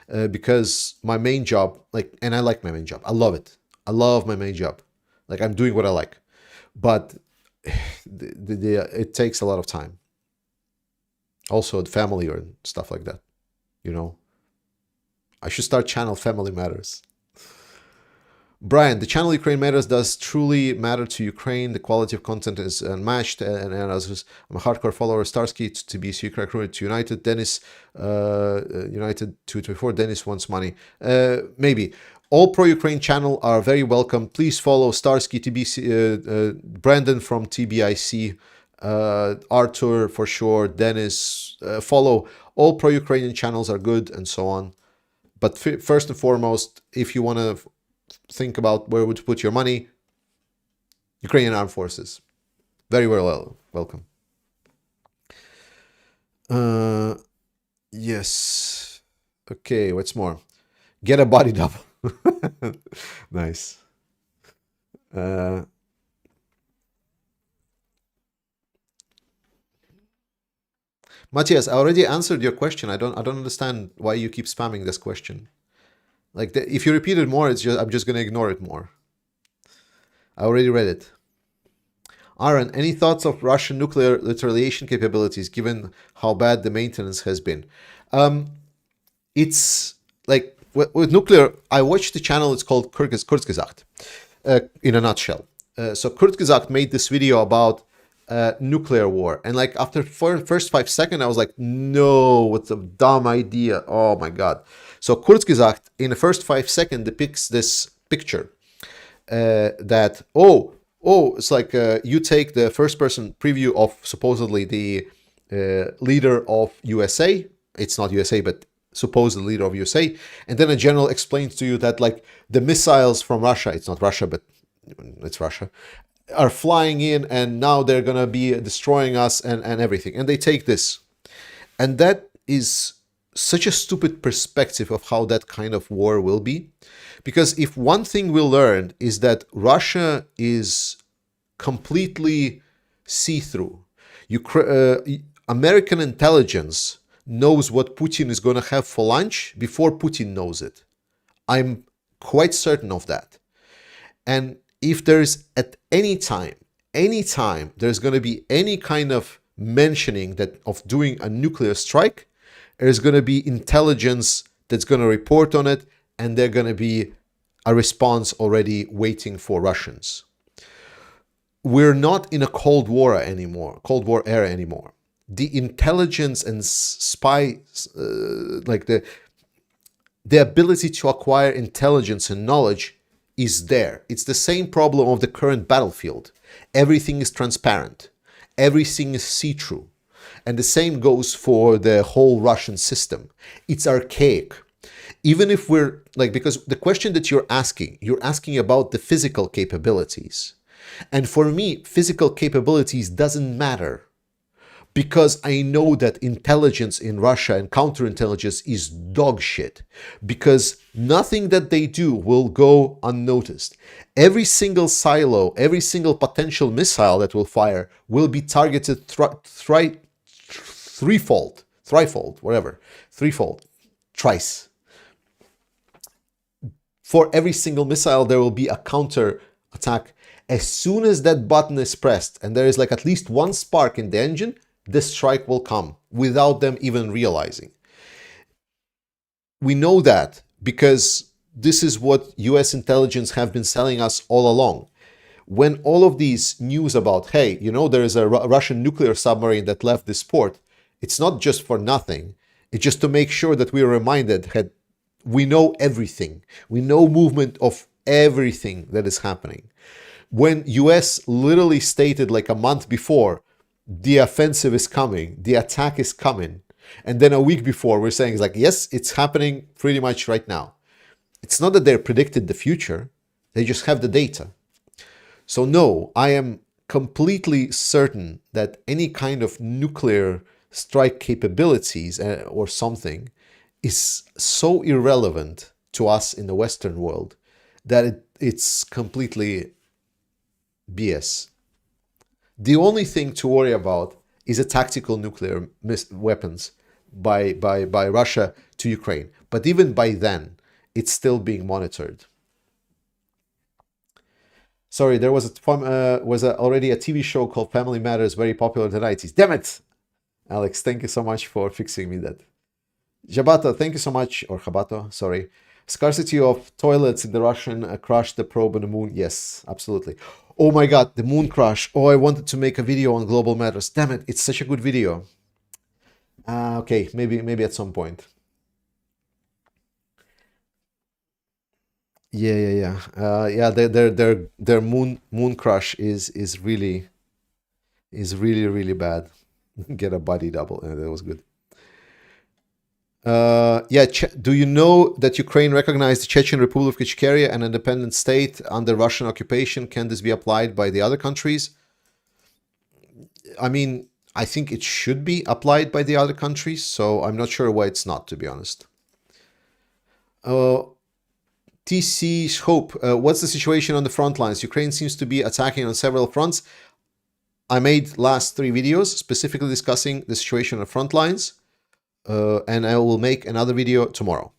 Speaker 3: because my main job, like, and I like my main job. I love it. I love my main job. Like, I'm doing what I like. But it takes a lot of time. Also, the family or stuff like that, you know. I should start channel Family Matters. Brian, the channel Ukraine Matters does truly matter to Ukraine. The quality of content is unmatched. And as I'm a hardcore follower, Starsky to TBC, Ukraine to United, Dennis, United 224, Dennis wants money. Maybe. All pro-Ukraine channel are very welcome. Please follow Starsky, TBC, Brandon from TBIC, Arthur for sure, Dennis. Follow. All pro-Ukrainian channels are good and so on. But first and foremost, if you want to think about where would put your money, Ukrainian Armed Forces. Very well welcome. Yes. Okay, what's more? Get a body double. Nice. Matthias, I already answered your question. I don't understand why you keep spamming this question. Like, if you repeat it more, it's just I'm just gonna ignore it more. I already read it. Aaron, any thoughts of Russian nuclear retaliation capabilities given how bad the maintenance has been? It's like with nuclear. I watched the channel. It's called Kurzgesagt. In a nutshell, so Kurzgesagt made this video about nuclear war, and like after first 5 seconds, I was like, no, what's a dumb idea? Oh my god. So Kurzgesagt in the first 5 seconds depicts this picture that it's like you take the first person preview of supposedly the leader of USA. It's not USA, but supposed leader of USA, and then a general explains to you that like the missiles from Russia, it's not Russia, but it's Russia, are flying in, and now they're gonna be destroying us and everything. And they take this, and that is such a stupid perspective of how that kind of war will be. Because if one thing we learned is that Russia is completely see-through. American intelligence knows what Putin is going to have for lunch before Putin knows it. I'm quite certain of that. And if there's at any time there's going to be any kind of mentioning that of doing a nuclear strike, there's going to be intelligence that's going to report on it, and there's going to be a response already waiting for Russians. We're not in a Cold War era anymore. The intelligence and spy, like the ability to acquire intelligence and knowledge is there. It's the same problem of the current battlefield. Everything is transparent. Everything is see-through. And the same goes for the whole Russian system. It's archaic. Even if we're like, because the question that you're asking about the physical capabilities. And for me, physical capabilities doesn't matter, because I know that intelligence in Russia and counterintelligence is dog shit, because nothing that they do will go unnoticed. Every single silo, every single potential missile that will fire will be targeted threefold, thrice. For every single missile, there will be a counter attack. As soon as that button is pressed and there is like at least one spark in the engine, the strike will come without them even realizing. We know that because this is what US intelligence have been selling us all along. When all of these news about, hey, you know, there is a Russian nuclear submarine that left this port, it's not just for nothing. It's just to make sure that we are reminded that we know everything. We know movement of everything that is happening. When US literally stated like a month before, the offensive is coming, the attack is coming, and then a week before we're saying like, yes, it's happening pretty much right now. It's not that they predicted the future, they just have the data. So no, I am completely certain that any kind of nuclear strike capabilities or something is so irrelevant to us in the Western world that it's completely BS. The only thing to worry about is a tactical nuclear weapons by Russia to Ukraine. But even by then, it's still being monitored. Sorry, there was already a TV show called Family Matters, very popular in the 90s. Damn it! Alex, thank you so much for fixing me that. Jabato, thank you so much, or Jabato, sorry. Scarcity of toilets in the Russian crashed the probe on the moon. Yes, absolutely. Oh my god, the moon crash. Oh, I wanted to make a video on global matters. Damn it, it's such a good video. Okay, maybe at some point. Yeah. Their moon crash is really bad. Get a body double. That was good. Do you know that Ukraine recognized the Chechen Republic of Ichkeria, an independent state under Russian occupation? Can this be applied by the other countries? I mean, I think it should be applied by the other countries, so I'm not sure why it's not, to be honest. TC Hope, what's the situation on the front lines? Ukraine seems to be attacking on several fronts. I made last 3 videos specifically discussing the situation on the front lines. And I will make another video tomorrow.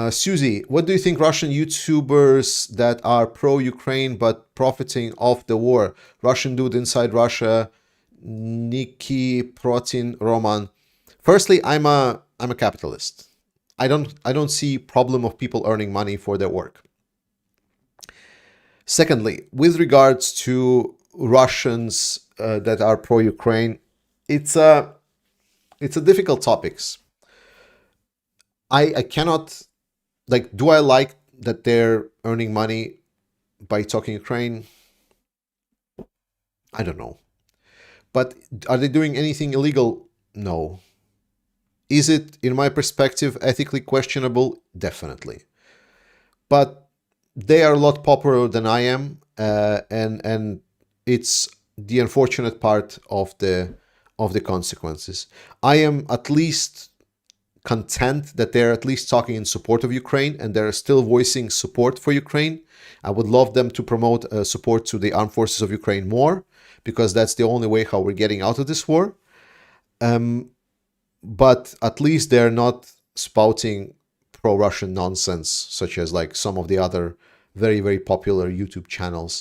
Speaker 3: Susie, what do you think Russian YouTubers that are pro-Ukraine but profiting off the war? Russian dude inside Russia, Nikki, Protin, Roman. Firstly, I'm a capitalist. I don't see problem of people earning money for their work. Secondly, with regards to Russians that are pro-Ukraine, it's a difficult topics. I cannot, like, do I like that they're earning money by talking Ukraine? I don't know. But are they doing anything illegal? No. Is it, in my perspective, ethically questionable? Definitely. But they are a lot popular than I am, and it's the unfortunate part of the consequences. I am at least content that they're at least talking in support of Ukraine and they're still voicing support for Ukraine. I would love them to promote support to the armed forces of Ukraine more, because that's the only way how we're getting out of this war. But at least they're not spouting pro-Russian nonsense, such as like some of the other very, very popular YouTube channels,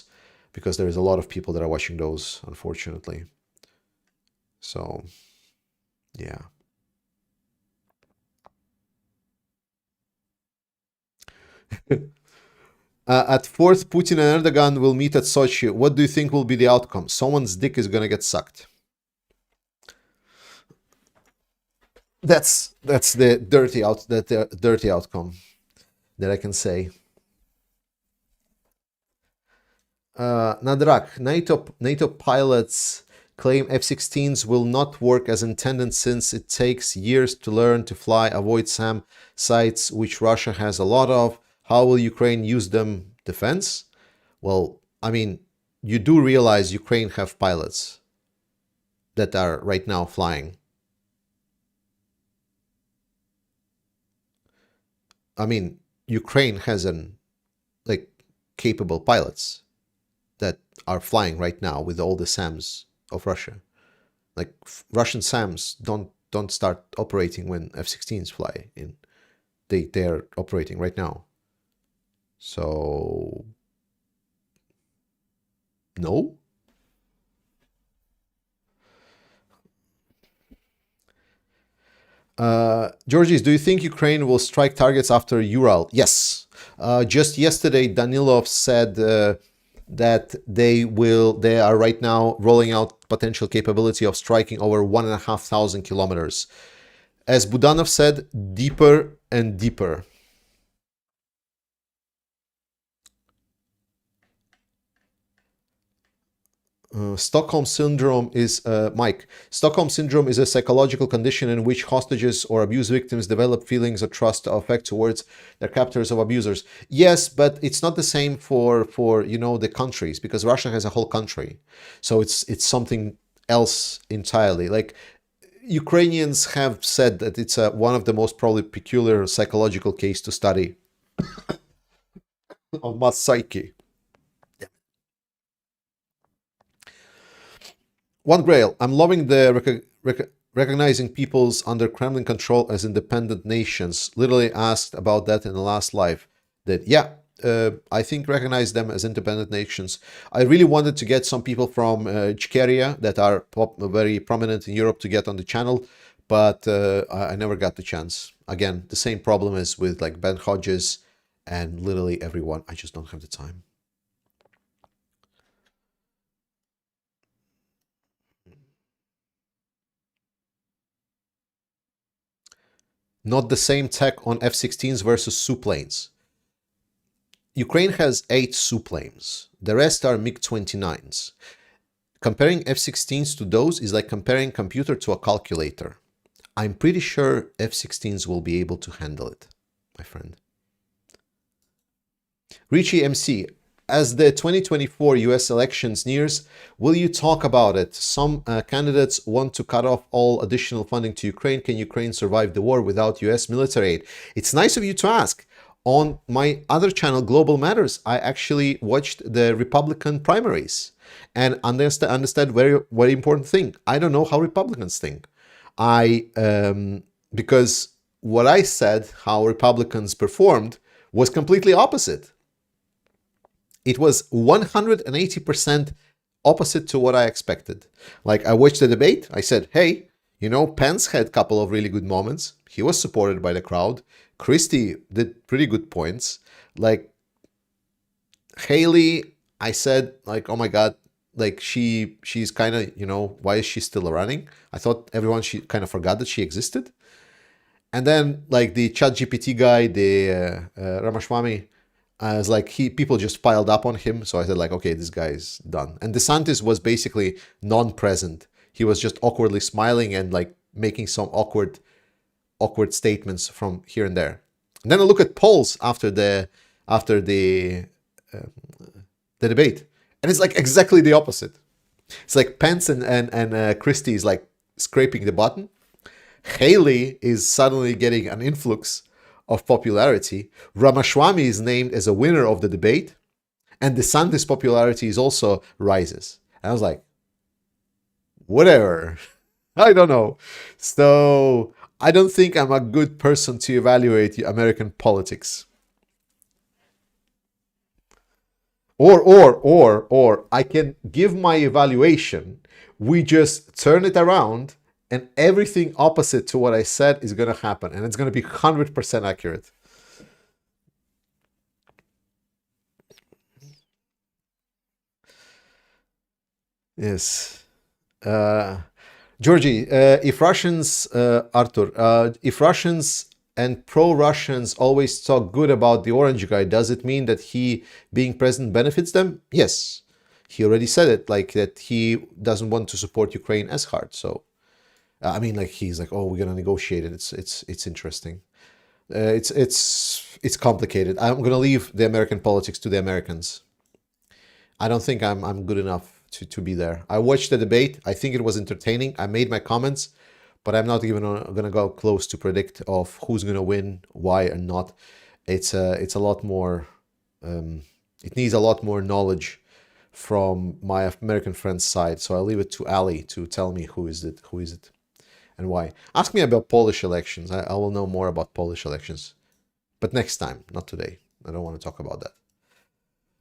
Speaker 3: because there is a lot of people that are watching those, unfortunately. So, yeah. At 4th, Putin and Erdogan will meet at Sochi. What do you think will be the outcome? Someone's dick is gonna get sucked. That's the dirty outcome that I can say. Nadrak, NATO pilots claim F-16s will not work as intended since it takes years to learn to fly, avoid SAM sites, which Russia has a lot of. How will Ukraine use them? Defense? Well, I mean, you do realize Ukraine have pilots that are right now flying. I mean, Ukraine has capable pilots that are flying right now with all the SAMs of Russia. Like Russian SAMs don't start operating when F-16s fly in. They're operating right now. So no. Georgies, do you think Ukraine will strike targets after Ural? Yes. Just yesterday, Danilov said that they are right now rolling out potential capability of striking over 1,500 kilometers. As Budanov said, deeper and deeper. Stockholm syndrome is Mike. Stockholm syndrome is a psychological condition in which hostages or abuse victims develop feelings of trust or affect towards their captors or abusers. Yes, but it's not the same for the countries, because Russia has a whole country, so it's something else entirely. Like Ukrainians have said that it's one of the most probably peculiar psychological case to study on mass psyche. One Grail, I'm loving the recognizing peoples under Kremlin control as independent nations. Literally asked about that in the last live. That I think recognize them as independent nations. I really wanted to get some people from Ichkeria that are very prominent in Europe to get on the channel, but I never got the chance. Again, the same problem is with like Ben Hodges and literally everyone. I just don't have the time. Not the same tech on F-16s versus Su planes. Ukraine has 8 Su planes. The rest are MiG-29s. Comparing F-16s to those is like comparing computer to a calculator. I'm pretty sure F-16s will be able to handle it, my friend. Richie MC, as the 2024 US elections nears, will you talk about it? Some candidates want to cut off all additional funding to Ukraine. Can Ukraine survive the war without US military aid? It's nice of you to ask. On my other channel, Global Matters, I actually watched the Republican primaries and understand very important thing. I don't know how Republicans think. Because what I said, how Republicans performed, was completely opposite. It was 180% opposite to what I expected. Like, I watched the debate. I said, hey, Pence had a couple of really good moments. He was supported by the crowd. Christie did pretty good points. Like, Haley, I said, like, oh my God, like she's kind of, why is she still running? I thought she kind of forgot that she existed. And then like the ChatGPT guy, the Ramaswamy, as like people just piled up on him. So I said like, okay, this guy's done. And DeSantis was basically non-present. He was just awkwardly smiling and like making some awkward statements from here and there. And then I look at polls after the debate, and it's like exactly the opposite. It's like Pence and Christie is like scraping the bottom. Haley is suddenly getting an influx of popularity. Ramaswamy is named as a winner of the debate, and DeSantis' popularity is also rises. And I was like, whatever. I don't know. So I don't think I'm a good person to evaluate American politics. Or I can give my evaluation. We just turn it around and everything opposite to what I said is going to happen. And it's going to be 100% accurate. Yes. Georgie, if Russians, Arthur, if Russians and pro-Russians always talk good about the orange guy, does it mean that he being present benefits them? Yes. he already said it, like that he doesn't want to support Ukraine as hard. So, I mean, like he's like, oh, we're gonna negotiate it. It's interesting. It's complicated. I'm gonna leave the American politics to the Americans. I don't think I'm good enough to be there. I watched the debate. I think it was entertaining. I made my comments, but I'm not even gonna go close to predict of who's gonna win, why, and not. It's a lot more. It needs a lot more knowledge from my American friend's side. So I'll leave it to Ali to tell me who is it, and why. Ask me about Polish elections. I will know more about Polish elections, but next time, not today. I don't want to talk about that.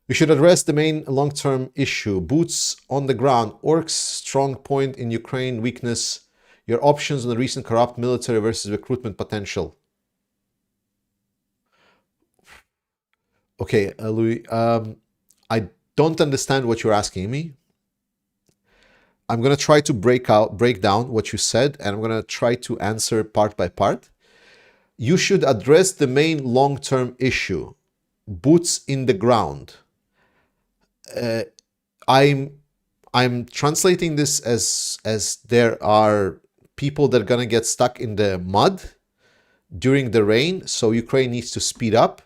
Speaker 3: We should address the main long-term issue. Boots on the ground. Orcs' strong point in Ukraine, weakness. Your options on the recent corrupt military versus recruitment potential. Okay, Louis, I don't understand what you're asking me. I'm going to try to break down what you said, and I'm going to try to answer part by part. You should address the main long-term issue. Boots in the ground. I'm translating this as there are people that are gonna get stuck in the mud during the rain, so Ukraine needs to speed up.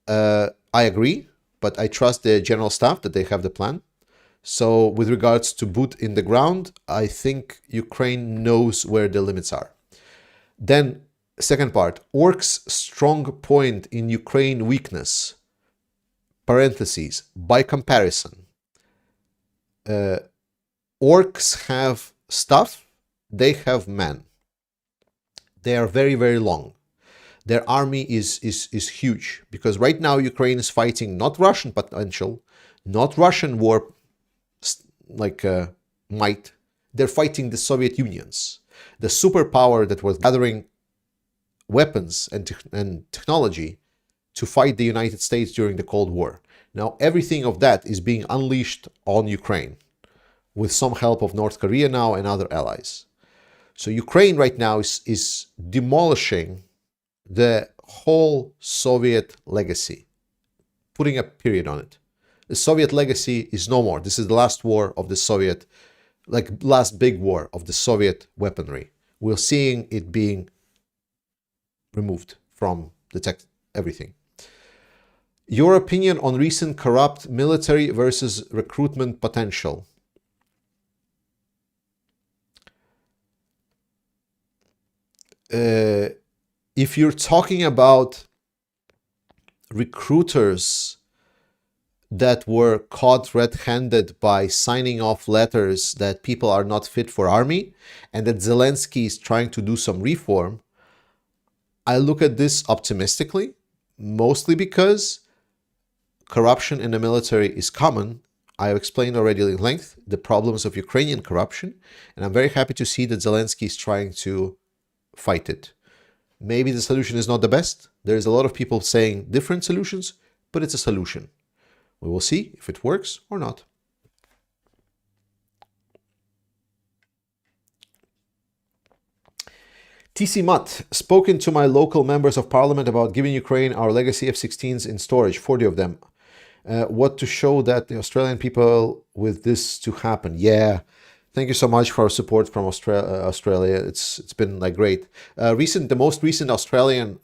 Speaker 3: I agree, but I trust the general staff that they have the plan. So with regards to boot in the ground, I think Ukraine knows where the limits are. Then second part, orcs' strong point in Ukraine, weakness. Parentheses, by comparison, orcs have stuff, they have men. They are very, very long. Their army is huge, because right now Ukraine is fighting not Russian potential, not Russian war might. They're fighting the Soviet Unions, the superpower that was gathering weapons and technology to fight the United States during the Cold War. Now, everything of that is being unleashed on Ukraine with some help of North Korea now and other allies. So Ukraine right now is demolishing the whole Soviet legacy, putting a period on it. The Soviet legacy is no more. This is the last war of the Soviet, last big war of the Soviet weaponry. We're seeing it being removed from the text, everything. Your opinion on recent corrupt military versus recruitment potential. If you're talking about recruiters that were caught red-handed by signing off letters that people are not fit for army and that Zelensky is trying to do some reform, I look at this optimistically, mostly because corruption in the military is common. I have explained already at length the problems of Ukrainian corruption, and I'm very happy to see that Zelensky is trying to fight it. Maybe the solution is not the best. There's a lot of people saying different solutions, but it's a solution. We will see if it works or not. TC Mutt, spoken to my local members of parliament about giving Ukraine our legacy F-16s in storage, 40 of them. What to show that the Australian people with this to happen. Yeah, thank you so much for support from Australia. It's been great. The most recent Australian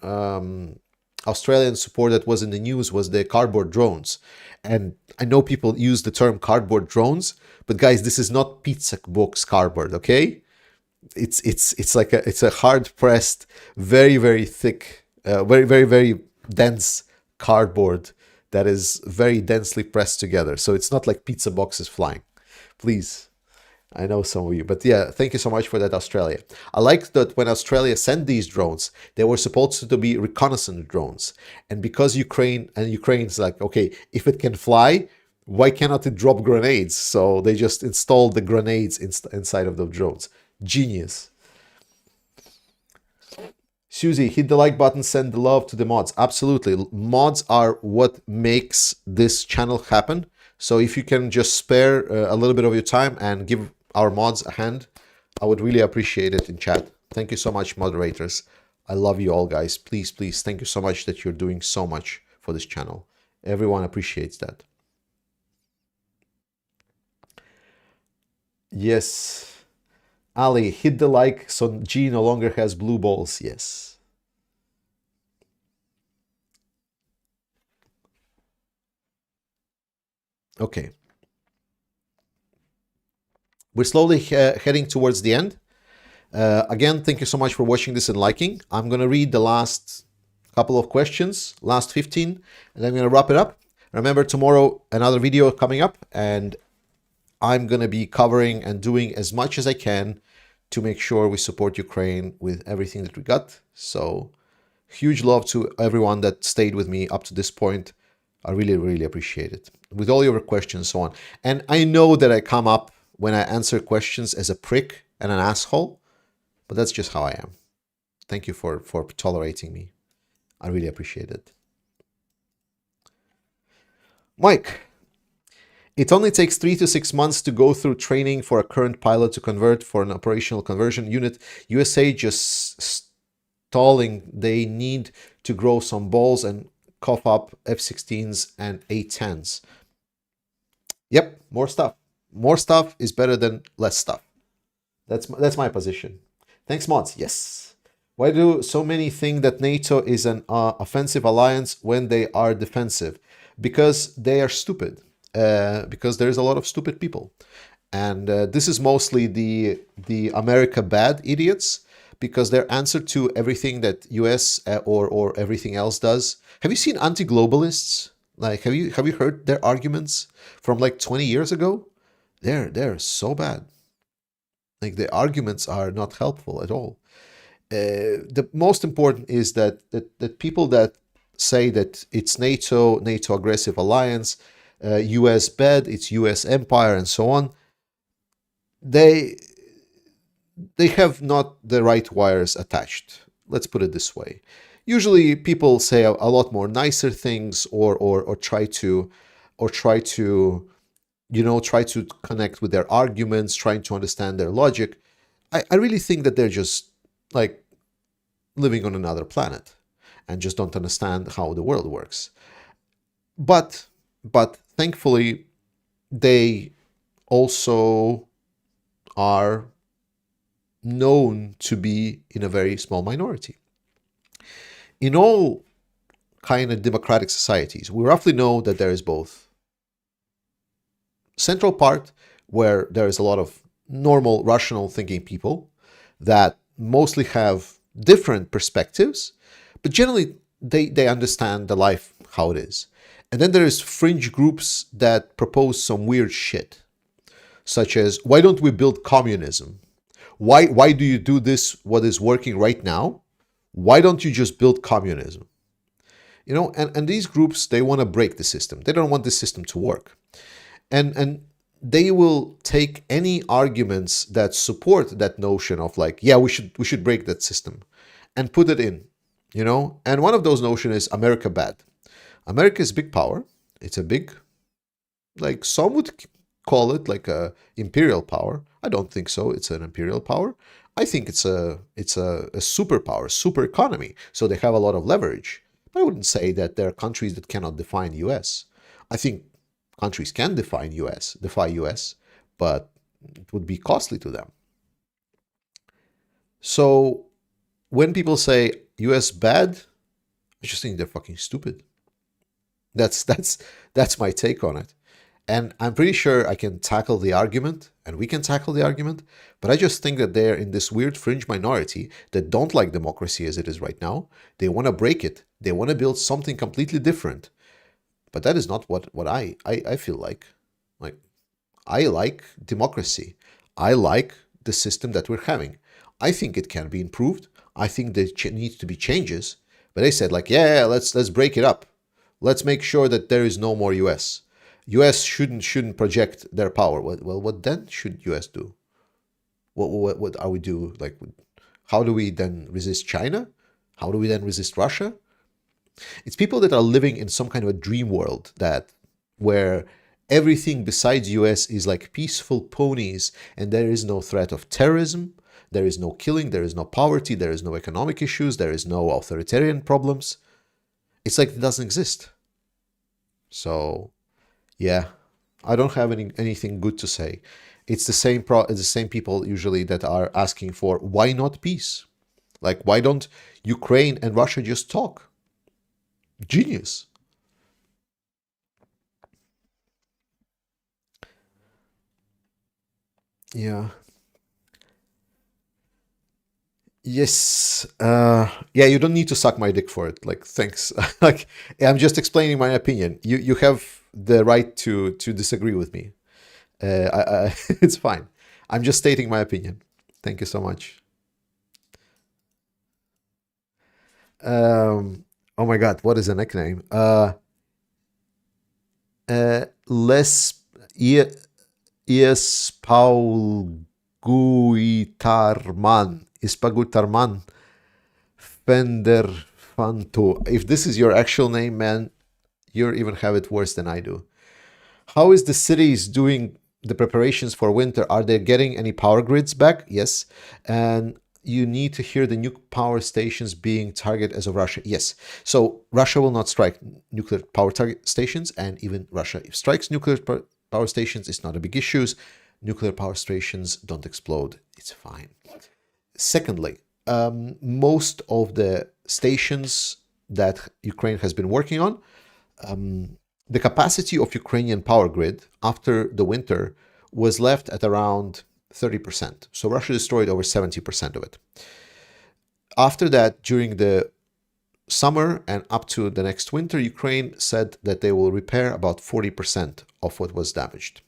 Speaker 3: support that was in the news was the cardboard drones. And I know people use the term cardboard drones, but guys, this is not pizza box cardboard, okay? It's a hard pressed, very, very thick, very, very, very dense cardboard that is very densely pressed together. So it's not like pizza boxes flying. Please. I know some of you, but yeah, thank you so much for that, Australia. I like that when Australia sent these drones, they were supposed to be reconnaissance drones. And because Ukraine's like, okay, if it can fly, why cannot it drop grenades? So they just installed the grenades inside of the drones. Genius. Susie, hit the like button, send the love to the mods. Absolutely. Mods are what makes this channel happen. So if you can just spare a little bit of your time and give our mods a hand, I would really appreciate it in chat. Thank you so much, moderators. I love you all, guys. Please, please, thank you so much that you're doing so much for this channel. Everyone appreciates that. Yes. Ali, hit the like so G no longer has blue balls. Yes. Okay. We're slowly heading towards the end. Again, thank you so much for watching this and liking. I'm going to read the last couple of questions, last 15, and I'm going to wrap it up. Remember, tomorrow, another video coming up, and I'm going to be covering and doing as much as I can to make sure we support Ukraine with everything that we got. So, huge love to everyone that stayed with me up to this point. I really, really appreciate it. With all your questions and so on. And I know that I come up when I answer questions as a prick and an asshole, but that's just how I am. Thank you for tolerating me. I really appreciate it. Mike, it only takes 3 to 6 months to go through training for a current pilot to convert for an operational conversion unit. USA just stalling. They need to grow some balls and cough up F-16s and A-10s. Yep, more stuff. More stuff is better than less stuff. That's my position. Thanks, mods. Yes. Why do so many think that NATO is an offensive alliance when they are defensive? Because they are stupid. Because there's a lot of stupid people. And this is mostly the America bad idiots, because their answer to everything that US or everything else does. Have you seen anti-globalists? Like, have you heard their arguments from like 20 years ago? They're so bad. Like, the arguments are not helpful at all. The most important is that people that say that it's NATO aggressive alliance, US bad, it's US empire, and so on, they have not the right wires attached. Let's put it this way. Usually people say a lot more nicer things or try to connect with their arguments, trying to understand their logic. I really think that they're just like living on another planet and just don't understand how the world works. But thankfully, they also are known to be in a very small minority. In all kind of democratic societies, we roughly know that there is both central part where there is a lot of normal, rational thinking people that mostly have different perspectives, but generally they understand the life how it is. And then there's fringe groups that propose some weird shit, such as, why don't we build communism? Why do you do this, what is working right now? Why don't you just build communism? And these groups, they want to break the system. They don't want the system to work. And they will take any arguments that support that notion of like, yeah, we should break that system and put it in, And one of those notions is America bad. America is big power. It's a big, like some would call it like a imperial power. I don't think so. It's an imperial power. I think it's a superpower, super economy. So they have a lot of leverage. But I wouldn't say that there are countries that cannot define US. I think countries can defy US, but it would be costly to them. So when people say US bad, I just think they're fucking stupid. That's my take on it. And I'm pretty sure I can tackle the argument, and we can tackle the argument, but I just think that they're in this weird fringe minority that don't like democracy as it is right now. They want to break it. They want to build something completely different. But that is not what I feel like. Like, I like democracy. I like the system that we're having. I think it can be improved. I think there needs to be changes. But they said like, yeah, let's break it up. Let's make sure that there is no more US. US shouldn't project their power. Well, what then should US do? What are we do? Like, how do we then resist China? How do we then resist Russia? It's people that are living in some kind of a dream world where everything besides US is like peaceful ponies, and there is no threat of terrorism, there is no killing, there is no poverty, there is no economic issues, there is no authoritarian problems. It's like it doesn't exist. So, yeah, I don't have anything good to say. it's the same the same people usually that are asking for why not peace? Like, why don't Ukraine and Russia just talk? Genius. Yeah. Yes. Yeah, you don't need to suck my dick for it. Like, thanks. Like, I'm just explaining my opinion. You have the right to disagree with me. It's fine. I'm just stating my opinion. Thank you so much. Oh my God, what is the nickname? Les Ies Paul Guitarman. Ispagutarman Fender Fanto. If this is your actual name, man, you even have it worse than I do. How is the cities doing the preparations for winter? Are they getting any power grids back? Yes. And you need to hear the nuke power stations being targeted as of Russia. Yes. So Russia will not strike nuclear power target stations, and even Russia, if strikes nuclear power stations, it's not a big issue. Nuclear power stations don't explode. It's fine. Secondly, most of the stations that Ukraine has been working on, the capacity of Ukrainian power grid after the winter was left at around 30%. So Russia destroyed over 70% of it. After that, during the summer and up to the next winter, Ukraine said that they will repair about 40% of what was damaged.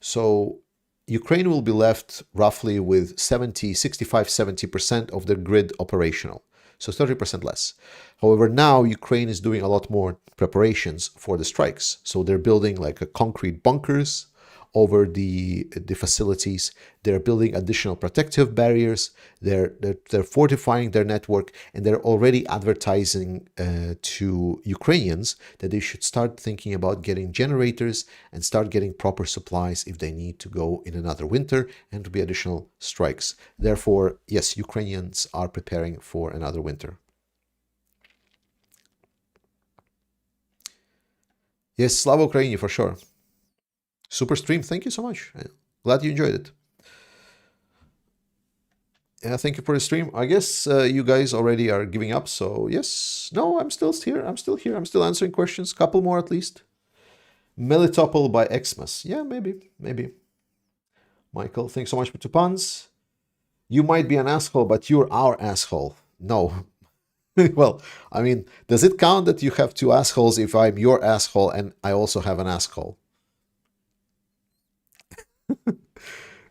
Speaker 3: So Ukraine will be left roughly with 70% of their grid operational. So 30% less. However, now Ukraine is doing a lot more preparations for the strikes. So they're building like a concrete bunkers over the facilities. They're building additional protective barriers. They're fortifying their network, and they're already advertising to Ukrainians that they should start thinking about getting generators and start getting proper supplies if they need to go in another winter and to be additional strikes. Therefore, yes, Ukrainians are preparing for another winter. Yes, Slava Ukraini for sure. Super stream, thank you so much. Glad you enjoyed it. Yeah, thank you for the stream. I guess you guys already are giving up, so yes. No, I'm still here. I'm still here. I'm still answering questions. Couple more at least. Melitopol by Xmas. Yeah, maybe. Michael, thanks so much for 2 puns. You might be an asshole, but you're our asshole. No. Well, I mean, does it count that you have 2 assholes if I'm your asshole and I also have an asshole?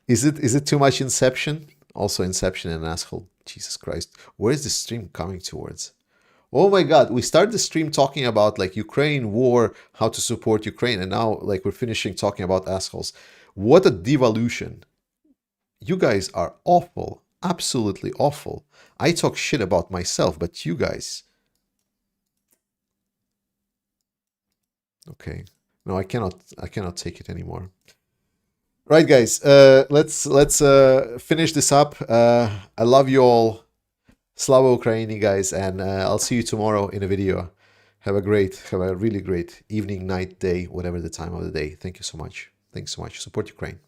Speaker 3: Is it too much Inception? Also Inception and asshole. Jesus Christ. Where is this stream coming towards? Oh my God. We started the stream talking about like Ukraine war, how to support Ukraine. And now like we're finishing talking about assholes. What a devolution. You guys are awful. Absolutely awful. I talk shit about myself, but you guys. Okay. No, I cannot take it anymore. Right, guys, let's finish this up. I love you all. Slava Ukraini, guys, and I'll see you tomorrow in a video. Have a really great evening, night, day, whatever the time of the day. Thank you so much. Thanks so much. Support Ukraine.